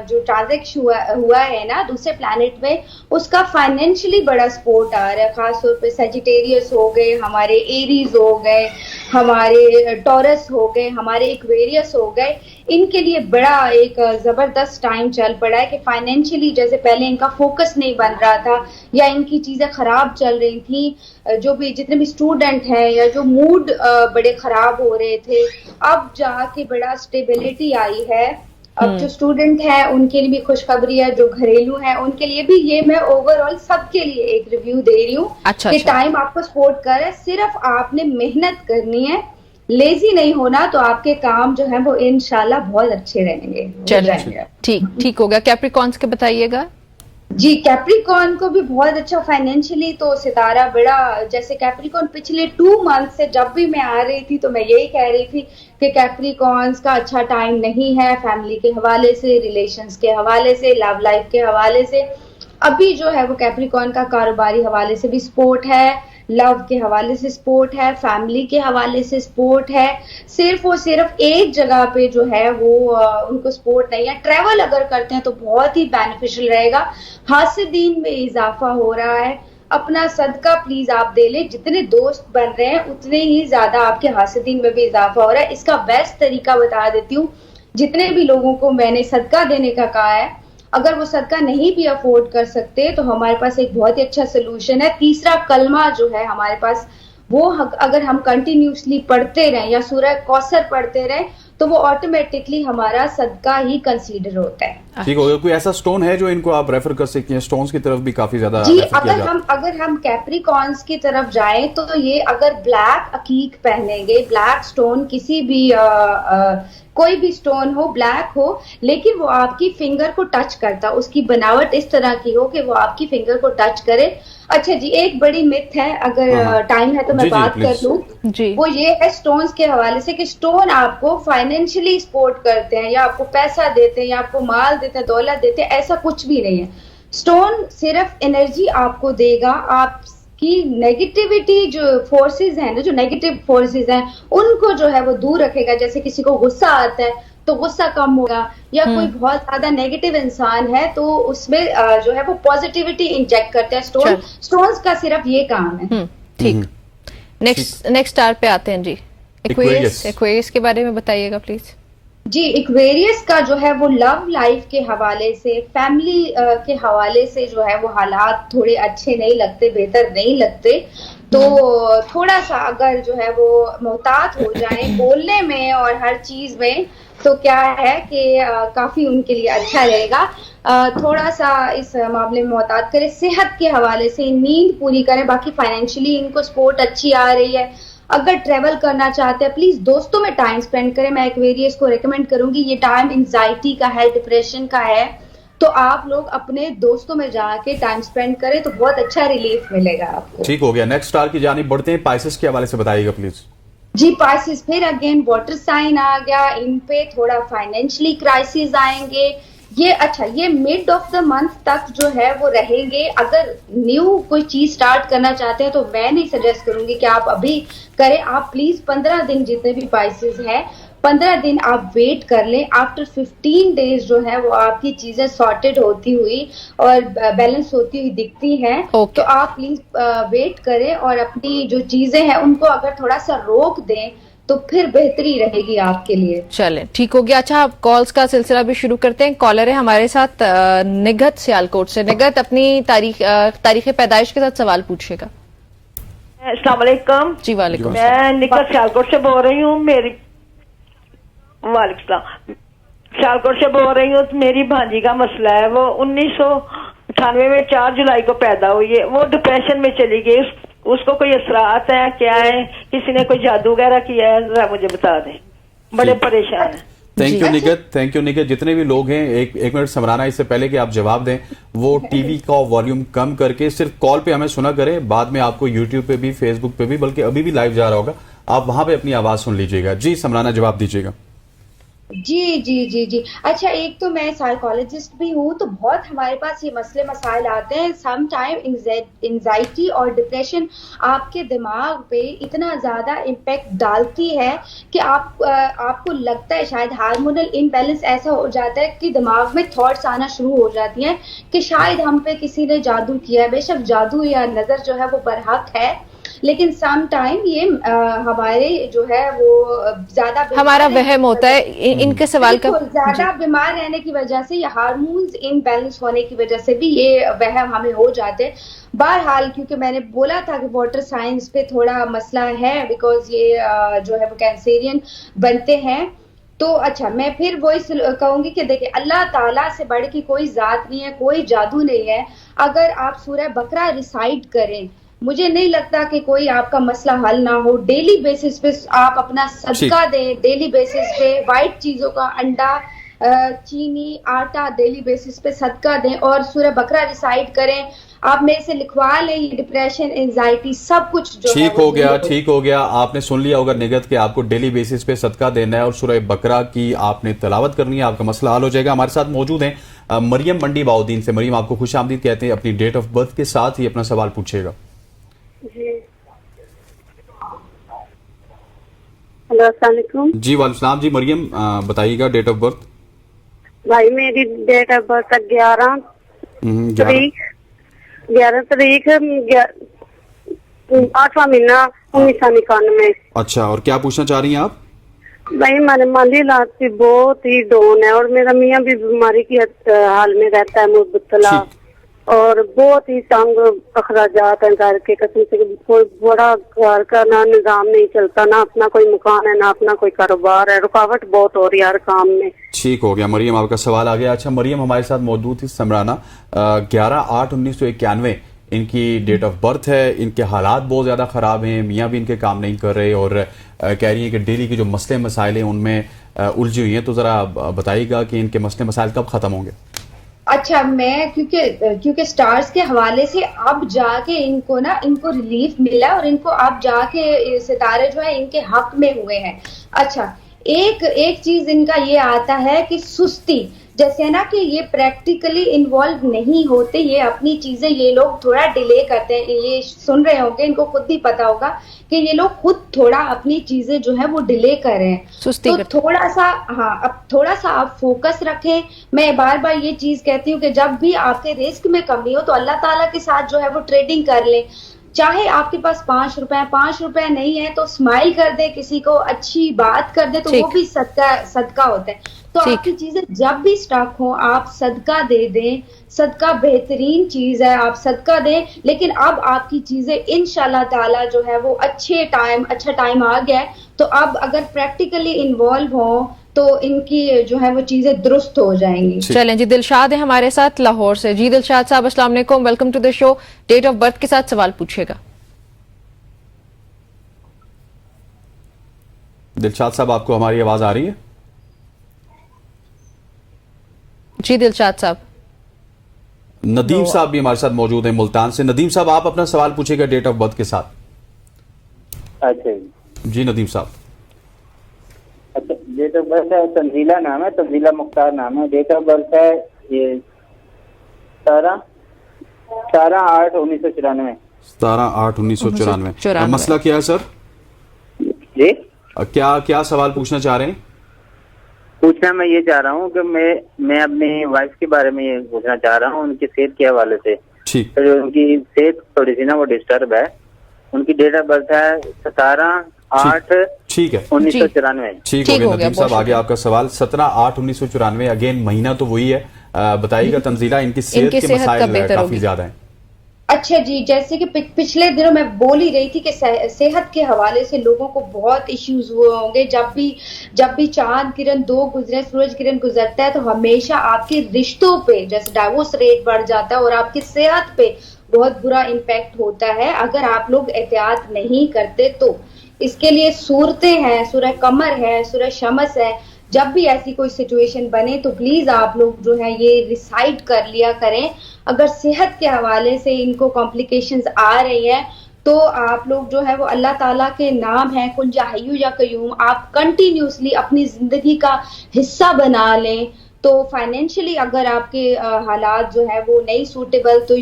جو ٹرانزیکشن ہوا ہے نا دوسرے پلانٹ میں, اس کا فائنینشلی بڑا سپورٹ آ رہا ہے. خاص طور پہ سیجیٹیریس ہو گئے, ہمارے ایریز ہو گئے, ہمارے ٹورس ہو گئے, ہمارے ایکویریس ہو گئے. ان کے لیے بڑا ایک زبردست ٹائم چل پڑا ہے کہ فائنینشلی جیسے پہلے ان کا فوکس نہیں بن رہا تھا یا ان کی چیزیں خراب چل رہی تھیں, جو بھی جتنے بھی اسٹوڈنٹ ہیں یا جو موڈ بڑے خراب ہو رہے تھے, اب جا کے بڑا اسٹیبلٹی آئی ہے. اب جو اسٹوڈنٹ ہیں ان کے لیے بھی خوشخبری ہے, جو گھریلو ہیں ان کے لیے بھی. یہ میں اوور آل سب کے لیے ایک ریویو دے رہی ہوں کہ ٹائم آپ کو سپورٹ کر رہا ہے, صرف آپ نے محنت کرنی ہے, لیزی نہیں ہونا, تو آپ کے کام جو ہیں وہ انشاءاللہ بہت اچھے رہیں گے. ٹھیک ہو گیا. کیپریکارنس کے بتائیے گا. جی کیپریکارن کو بھی بہت اچھا فائنینشلی تو ستارہ بڑا, جیسے کیپریکارن پچھلے 2 منتھ سے جب بھی میں آ رہی تھی تو میں یہی کہہ رہی تھی کہ کیپریکارنس کا اچھا ٹائم نہیں ہے, فیملی کے حوالے سے, ریلیشنز کے حوالے سے, لو لائف کے حوالے سے. ابھی جو ہے وہ کیپریکارن کا کاروباری حوالے سے بھی سپورٹ ہے, لو کے حوالے سے سپورٹ ہے, فیملی کے حوالے سے سپورٹ ہے. صرف اور صرف ایک جگہ پہ جو ہے وہ ان کو سپورٹ نہیں ہے. ٹریول اگر کرتے ہیں تو بہت ہی بینیفیشل رہے گا. حاسدین میں اضافہ ہو رہا ہے. اپنا صدقہ پلیز آپ دے لیں, جتنے دوست بن رہے ہیں اتنے ہی زیادہ آپ کے حاسدین میں بھی اضافہ ہو رہا ہے. اس کا بیسٹ طریقہ بتا دیتی ہوں. جتنے بھی لوگوں کو میں نے صدقہ دینے کا کہا ہے, اگر وہ صدقہ نہیں بھی افورڈ کر سکتے تو ہمارے پاس ایک بہت ہی اچھا سلوشن ہے. تیسرا کلمہ جو ہے ہمارے پاس وہ اگر ہم کنٹینیوسلی پڑھتے رہیں یا سورہ کوثر پڑھتے رہیں تو وہ آٹومیٹکلی ہمارا صدقہ ہی کنسیڈر ہوتا ہے. ٹھیک ہو گیا. کوئی ایسا سٹون ہے جو ان کو آپ ریفر کر سکتے ہیں؟ سٹونز کی طرف بھی کافی زیادہ جی, اگر ہم کیپریکانس کی طرف جائیں تو یہ اگر بلیک عقیق پہنیں گے, بلیک سٹون, کسی بھی کوئی بھی سٹون ہو, بلیک ہو, لیکن وہ آپ کی فنگر کو ٹچ کرتا, اس کی بناوٹ اس طرح کی ہو کہ وہ آپ کی فنگر کو ٹچ کرے. اچھا جی, ایک بڑی مت ہے, اگر ٹائم ہے تو میں بات کر لوں. وہ یہ ہے سٹونز کے حوالے سے کہ سٹون آپ کو فائنینشلی سپورٹ کرتے ہیں یا آپ کو پیسہ دیتے ہیں یا آپ کو مال دیتے ہیں, دولت دیتے ہیں, ایسا کچھ بھی نہیں ہے. سٹون صرف انرجی آپ کو دے گا, آپ کی نیگیٹیوٹی جو فورسز ہیں نا, جو نیگیٹو فورسز ہیں ان کو جو ہے وہ دور رکھے گا. جیسے کسی کو غصہ آتا ہے تو غصہ کم ہوگا, یا کوئی بہت زیادہ نیگیٹو انسان ہے تو اس میں جو ہے وہ پازیٹیوٹی انجیکٹ کرتے ہیں. سٹونز کا صرف یہ کام ہے. ٹھیک, نیکسٹ اسٹار پہ آتے ہیں جی. ایکویریس کے بارے میں بتائیے گا پلیز. جی, ایکویریس کا جو ہے وہ لو لائف کے حوالے سے, فیملی کے حوالے سے جو ہے وہ حالات تھوڑے اچھے نہیں لگتے, بہتر نہیں لگتے. تو تھوڑا سا اگر جو ہے وہ محتاط ہو جائیں بولنے میں اور ہر چیز میں تو کیا ہے کہ کافی ان کے لیے اچھا رہے گا. تھوڑا سا اس معاملے میں محتاط کریں. صحت کے حوالے سے نیند پوری کریں. باقی فائنینشلی ان کو سپورٹ اچھی آ رہی ہے. اگر ٹریول کرنا چاہتے ہیں پلیز دوستوں میں ٹائم سپینڈ کریں. میں ایکویریس کو ریکمینڈ کروں گی, یہ ٹائم انزائٹی کا ہے, ڈپریشن کا ہے, تو آپ لوگ اپنے دوستوں میں جا کے ٹائم سپینڈ کریں تو بہت اچھا ریلیف ملے گا آپ کو. ٹھیک ہو گیا. نیکسٹ اسٹار کی جانب بڑھتے ہیں. پائسس کے حوالے سے بتائیے گا پلیز. جی, پائسس پھر اگین واٹر سائن آ گیا. ان پہ تھوڑا فائنینشلی کرائسس آئیں گے. یہ مڈ آف دا منتھ تک جو ہے وہ رہیں گے. اگر نیو کوئی چیز سٹارٹ کرنا چاہتے ہیں تو میں نہیں سجیسٹ کروں گی کہ آپ ابھی کریں. آپ پلیز 15 دن جتنے بھی پائسز ہیں 15 دن آپ ویٹ کر لیں. آفٹر 15 days جو ہے وہ آپ کی چیزیں سارٹیڈ ہوتی ہوئی اور بیلنس ہوتی ہوئی دکھتی ہیں. تو آپ پلیز ویٹ کریں اور اپنی جو چیزیں ہیں ان کو اگر تھوڑا سا روک دیں تو پھر بہتری رہے گی آپ کے لیے. چلیں, ٹھیک ہو گیا. اچھا, آپ کالز کا سلسلہ بھی شروع کرتے ہیں. کالر ہے ہمارے ساتھ نگہت سیالکوٹ سے. نگہت, اپنی تاریخ پیدائش کے ساتھ سوال پوچھیے گا. السلام علیکم. جی وعلیکم. میں نگہت سیالکوٹ سے بول رہی ہوں. وعلیکم السلام. سیالکوٹ سے بول رہی ہوں. میری بھانجی کا مسئلہ ہے, وہ 1998 میں 4 جولائی کو پیدا ہوئی ہے. وہ ڈپریشن میں چلی گئی. اس کو کوئی اثرات ہیں کیا ہے؟ کسی نے کوئی جادو وغیرہ کیا ہے؟ ذرا مجھے بتا دیں, بڑے پریشان ہیں. Thank you Nighat, thank you Nighat. جتنے بھی لوگ ہیں, ایک منٹ سمرانا, اس سے پہلے کہ آپ جواب دیں, وہ ٹی وی کا والیوم کم کر کے صرف کال پہ ہمیں سنا کریں. بعد میں آپ کو یوٹیوب پہ بھی, فیس بک پہ بھی, بلکہ ابھی بھی لائیو جا رہا ہوگا, آپ وہاں پہ اپنی آواز سن لیجیے گا. جی سمرانا, جواب دیجیے گا. جی. اچھا, ایک تو میں سائیکالوجسٹ بھی ہوں, تو بہت ہمارے پاس یہ مسئلے مسائل آتے ہیں. سم ٹائم انزائٹی اور ڈپریشن آپ کے دماغ پہ اتنا زیادہ امپیکٹ ڈالتی ہے کہ آپ کو لگتا ہے شاید ہارمونل امبیلنس ایسا ہو جاتا ہے کہ دماغ میں تھاٹس آنا شروع ہو جاتی ہیں کہ شاید ہم پہ کسی نے جادو کیا ہے. بے شک جادو یا نظر جو ہے وہ برحق ہے, لیکن سم ٹائم یہ ہمارے جو ہے وہ زیادہ ہمارا وہم ہوتا ہے. ان کے سوال کا زیادہ بیمار رہنے کی وجہ سے یا ہارمونز ان بیلنس ہونے کی وجہ سے بھی یہ وہم ہمیں ہو جاتے ہیں. بہرحال کیونکہ میں نے بولا تھا کہ واٹر سائنس پہ تھوڑا مسئلہ ہے, بیکاز یہ جو ہے وہ کینسیرین بنتے ہیں. تو اچھا, میں پھر وہی کہوں گی کہ دیکھیں, اللہ تعالیٰ سے بڑھ کے کوئی ذات نہیں ہے, کوئی جادو نہیں ہے. اگر آپ سورہ بقرہ ریسائٹ کریں, مجھے نہیں لگتا کہ کوئی آپ کا مسئلہ حل نہ ہو. ڈیلی بیسس پہ آپ اپنا صدقہ دیں, ڈیلی بیسس پہ وائٹ چیزوں کا, انڈا, چینی, آٹا ڈیلی بیسس پہ صدقہ دیں اور سورہ بقرہ ریسائٹ کریں. آپ میرے سے لکھوا لیں, یہ ڈپریشن, انزائٹی سب کچھ جو ٹھیک ہو گیا. آپ نے سن لیا ہوگا نگہت کہ آپ کو ڈیلی بیسس پہ صدقہ دینا ہے اور سورہ بقرہ کی آپ نے تلاوت کرنی ہے, آپ کا مسئلہ حل ہو جائے گا. ہمارے ساتھ موجود ہیں مریم منڈی باؤدین سے. مریم, آپ کو خوش آمدید کہتے ہیں. اپنی ڈیٹ آف برتھ کے ساتھ ہی اپنا سوال پوچھیے گا. جی ہلو, السلام علیکم. جی وعلیکم السلام. جی مریم, بتائیے گا ڈیٹ آف برتھ. بھائی میری ڈیٹ آف برتھ 11 تاریخ 8واں مہینہ 1999. اچھا, اور کیا پوچھنا چاہ رہی ہیں آپ؟ بھائی ہمارے مالی حالات کی بہت ہی ڈاؤن ہے اور میرا میاں بھی بیماری کی حال میں رہتا ہے, مبتلا, اور بہت ہی تنگ اخراجات ہیں گھر کے، قسم سے کوئی بڑا گھر کا نہ نظام نہیں چلتا، نہ اپنا کوئی مکان ہے، نہ اپنا کوئی کاروبار ہے، رکاوٹ بہت ہو رہی ہے ہر کام میں۔ ٹھیک ہو گیا مریم، آپ کا سوال آ گیا۔ اچھا مریم ہمارے ساتھ موجود تھی سمرانہ، 11/8/1991 ان کی ڈیٹ آف برتھ ہے، ان کے حالات بہت زیادہ خراب ہیں، میاں بھی ان کے کام نہیں کر رہے اور کہہ رہی ہیں کہ ڈیلی کے جو مسئلے مسائل ہیں ان میں الجھی ہوئی ہیں، تو ذرا بتائیے گا کہ ان کے مسئلے مسائل کب ختم ہوں گے؟ اچھا، میں کیونکہ سٹارز کے حوالے سے اب جا کے ان کو ریلیف ملا اور ان کو اب جا کے ستارے جو ہے ان کے حق میں ہوئے ہیں۔ اچھا، ایک چیز ان کا یہ آتا ہے کہ سستی، جیسے نا کہ یہ پریکٹیکلی انوالو نہیں ہوتے، یہ اپنی چیزیں یہ لوگ تھوڑا ڈیلے کرتے ہیں، یہ سن رہے ہوں گے، ان کو خود بھی پتا ہوگا کہ یہ لوگ خود تھوڑا اپنی چیزیں جو ہے وہ ڈیلے کر رہے ہیں، تو تھوڑا سا آپ فوکس رکھیں۔ میں بار بار یہ چیز کہتی ہوں کہ جب بھی آپ کے رسک میں کمی ہو تو اللہ تعالیٰ کے ساتھ جو ہے وہ ٹریڈنگ کر لیں، چاہے آپ کے پاس 5 روپے نہیں ہے تو اسمائل کر دیں، کسی کو اچھی بات کر دیں تو وہ بھی صدقہ ہوتا ہے۔ تو آپ کی چیزیں جب بھی سٹاک ہوں آپ صدقہ دے دیں، صدقہ بہترین چیز ہے، آپ صدقہ دیں۔ لیکن اب آپ کی چیزیں انشاءاللہ تعالی جو ہے وہ اچھا ٹائم آ گیا ہے، تو اب اگر پریکٹیکلی انوالو ہوں تو ان کی جو ہے وہ چیزیں درست ہو جائیں گی۔ چلیں جی، دلشاد ہے ہمارے ساتھ لاہور سے۔ جی دلشاد صاحب السلام علیکم، welcome to the show. Date of birth کے ساتھ سوال پوچھے گا۔ دلشاد صاحب آپ کو ہماری آواز آ رہی ہے؟ جی دلشاد صاحب۔ ندیم صاحب بھی ہمارے ساتھ موجود ہیں ملتان سے۔ ندیم صاحب آپ اپنا سوال پوچھے گا ڈیٹ آف برتھ کے ساتھ۔ اچھا جی ندیم صاحب۔ اچھا، ڈیٹ آف برتھ ہے، تنزیلہ نام ہے، تنزیلہ مختار نام ہے، ڈیٹ آف برتھ ہے یہ 17/8/1994۔ 17/8/1994۔ مسئلہ کیا ہے سر؟ جی کیا سوال پوچھنا چاہ رہے ہیں؟ پوچھنا میں یہ چاہ رہا ہوں کہ میں اپنی وائف کے بارے میں یہ پوچھنا چاہ رہا ہوں، ان کی صحت کے حوالے سے۔ ٹھیک، ان کی صحت تھوڑی سی نا وہ ڈسٹرب ہے۔ ان کی ڈیٹ آف برتھ ہے 17/8/1994۔ ٹھیک ہو گیا ندیم صاحب، آگے آپ کا سوال 17/8/1994۔ اگین مہینہ تو وہی ہے، بتائیے گا تنزیلہ ان کی صحت کے مسائل کافی زیادہ ہیں۔ اچھا جی، جیسے کہ پچھلے دنوں میں بول ہی رہی تھی کہ صحت کے حوالے سے لوگوں کو بہت ایشوز ہوئے ہوں گے۔ جب بھی چاند کرن 2 گزرے، سورج کرن گزرتا ہے تو ہمیشہ آپ کے رشتوں پہ جیسے ڈائیورس ریٹ بڑھ جاتا ہے اور آپ کی صحت پہ بہت برا امپیکٹ ہوتا ہے اگر آپ لوگ احتیاط نہیں کرتے تو۔ اس کے لیے صورتیں ہیں، سورہ قمر ہے، سورہ شمس ہے، جب بھی ایسی کوئی سچویشن بنے تو پلیز آپ لوگ جو ہے یہ ریسائٹ کر لیا کریں۔ اگر صحت کے حوالے سے ان کو کمپلیکیشنز آ رہی ہیں تو آپ لوگ جو ہے وہ اللہ تعالیٰ کے نام ہے کل یا حی یا قیوم آپ کنٹینیوسلی اپنی زندگی کا حصہ بنا لیں۔ تو فائنینشلی اگر آپ کے حالات جو ہے وہ نہیں سوٹیبل تو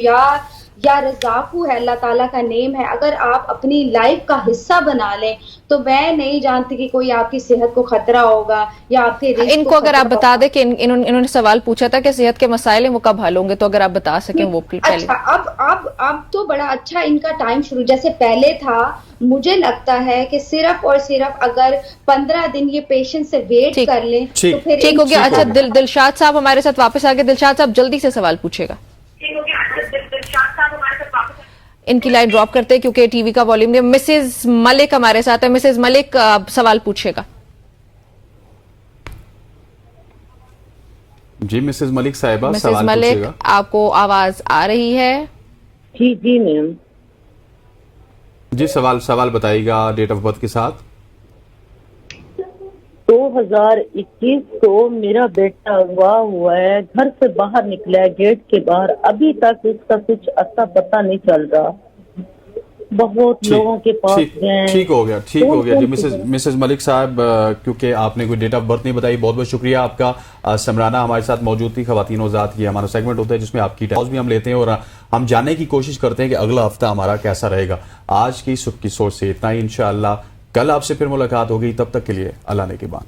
یا رزاقو ہے، اللہ تعالیٰ کا نیم ہے، اگر آپ اپنی لائف کا حصہ بنا لیں تو میں نہیں جانتی کہ کوئی آپ کی صحت کو خطرہ ہوگا یا آپ کے رزق ان کو اگر آپ بتا دیں کہ انہوں نے سوال پوچھا تھا کہ صحت کے مسائل ہیں وہ کب حل ہوں گے، تو اگر آپ بتا سکیں وہ پہلے۔ اچھا، اب تو بڑا اچھا ان کا ٹائم شروع، جیسے پہلے تھا مجھے لگتا ہے کہ صرف اور صرف اگر 15 دن یہ پیشنٹ سے ویٹ کر لیں تو پھر ٹھیک ہو گیا۔ اچھا دلشاد صاحب ہمارے ساتھ واپس آ گئے۔ دلشاد صاحب جلدی سے سوال پوچھے گا۔ ان کی لائن ڈراپ کرتے ہیں کیونکہ ٹی وی کا والیوم نہیں۔ مسز ملک ہمارے ساتھ ہے، مسز ملک سوال پوچھے گا۔ جی مسز ملک صاحبہ مسز سوال پوچھے ملک گا۔ آپ کو آواز آ رہی ہے؟ جی میم۔ جی سوال بتائیے گا ڈیٹ آف برتھ کے ساتھ۔ 2021 کو میرا بیٹا ہوا ہے، گھر سے باہر نکلا ہے گیٹ کے باہر، ابھی تک اس کا کچھ اتا پتہ نہیں چل رہا، بہت لوگوں کے پاس گئے۔ ٹھیک ہو گیا جی مسز ملک صاحب، کیونکہ آپ نے کوئی ڈیٹ آف برتھ نہیں بتائی، بہت بہت شکریہ آپ کا۔ سمرانہ ہمارے ساتھ موجود تھی، خواتین و ذات کی ہمارا سیگمنٹ ہوتا ہے جس میں آپ کی ٹاس بھی ہم لیتے ہیں اور ہم جاننے کی کوشش کرتے ہیں کہ اگلا ہفتہ ہمارا کیسا رہے گا۔ آج کی صبح کی سوچ سے اتنا ہی، انشاءاللہ کل آپ سے پھر ملاقات ہوگی، تب تک کے لیے اللہ نے کے بعد۔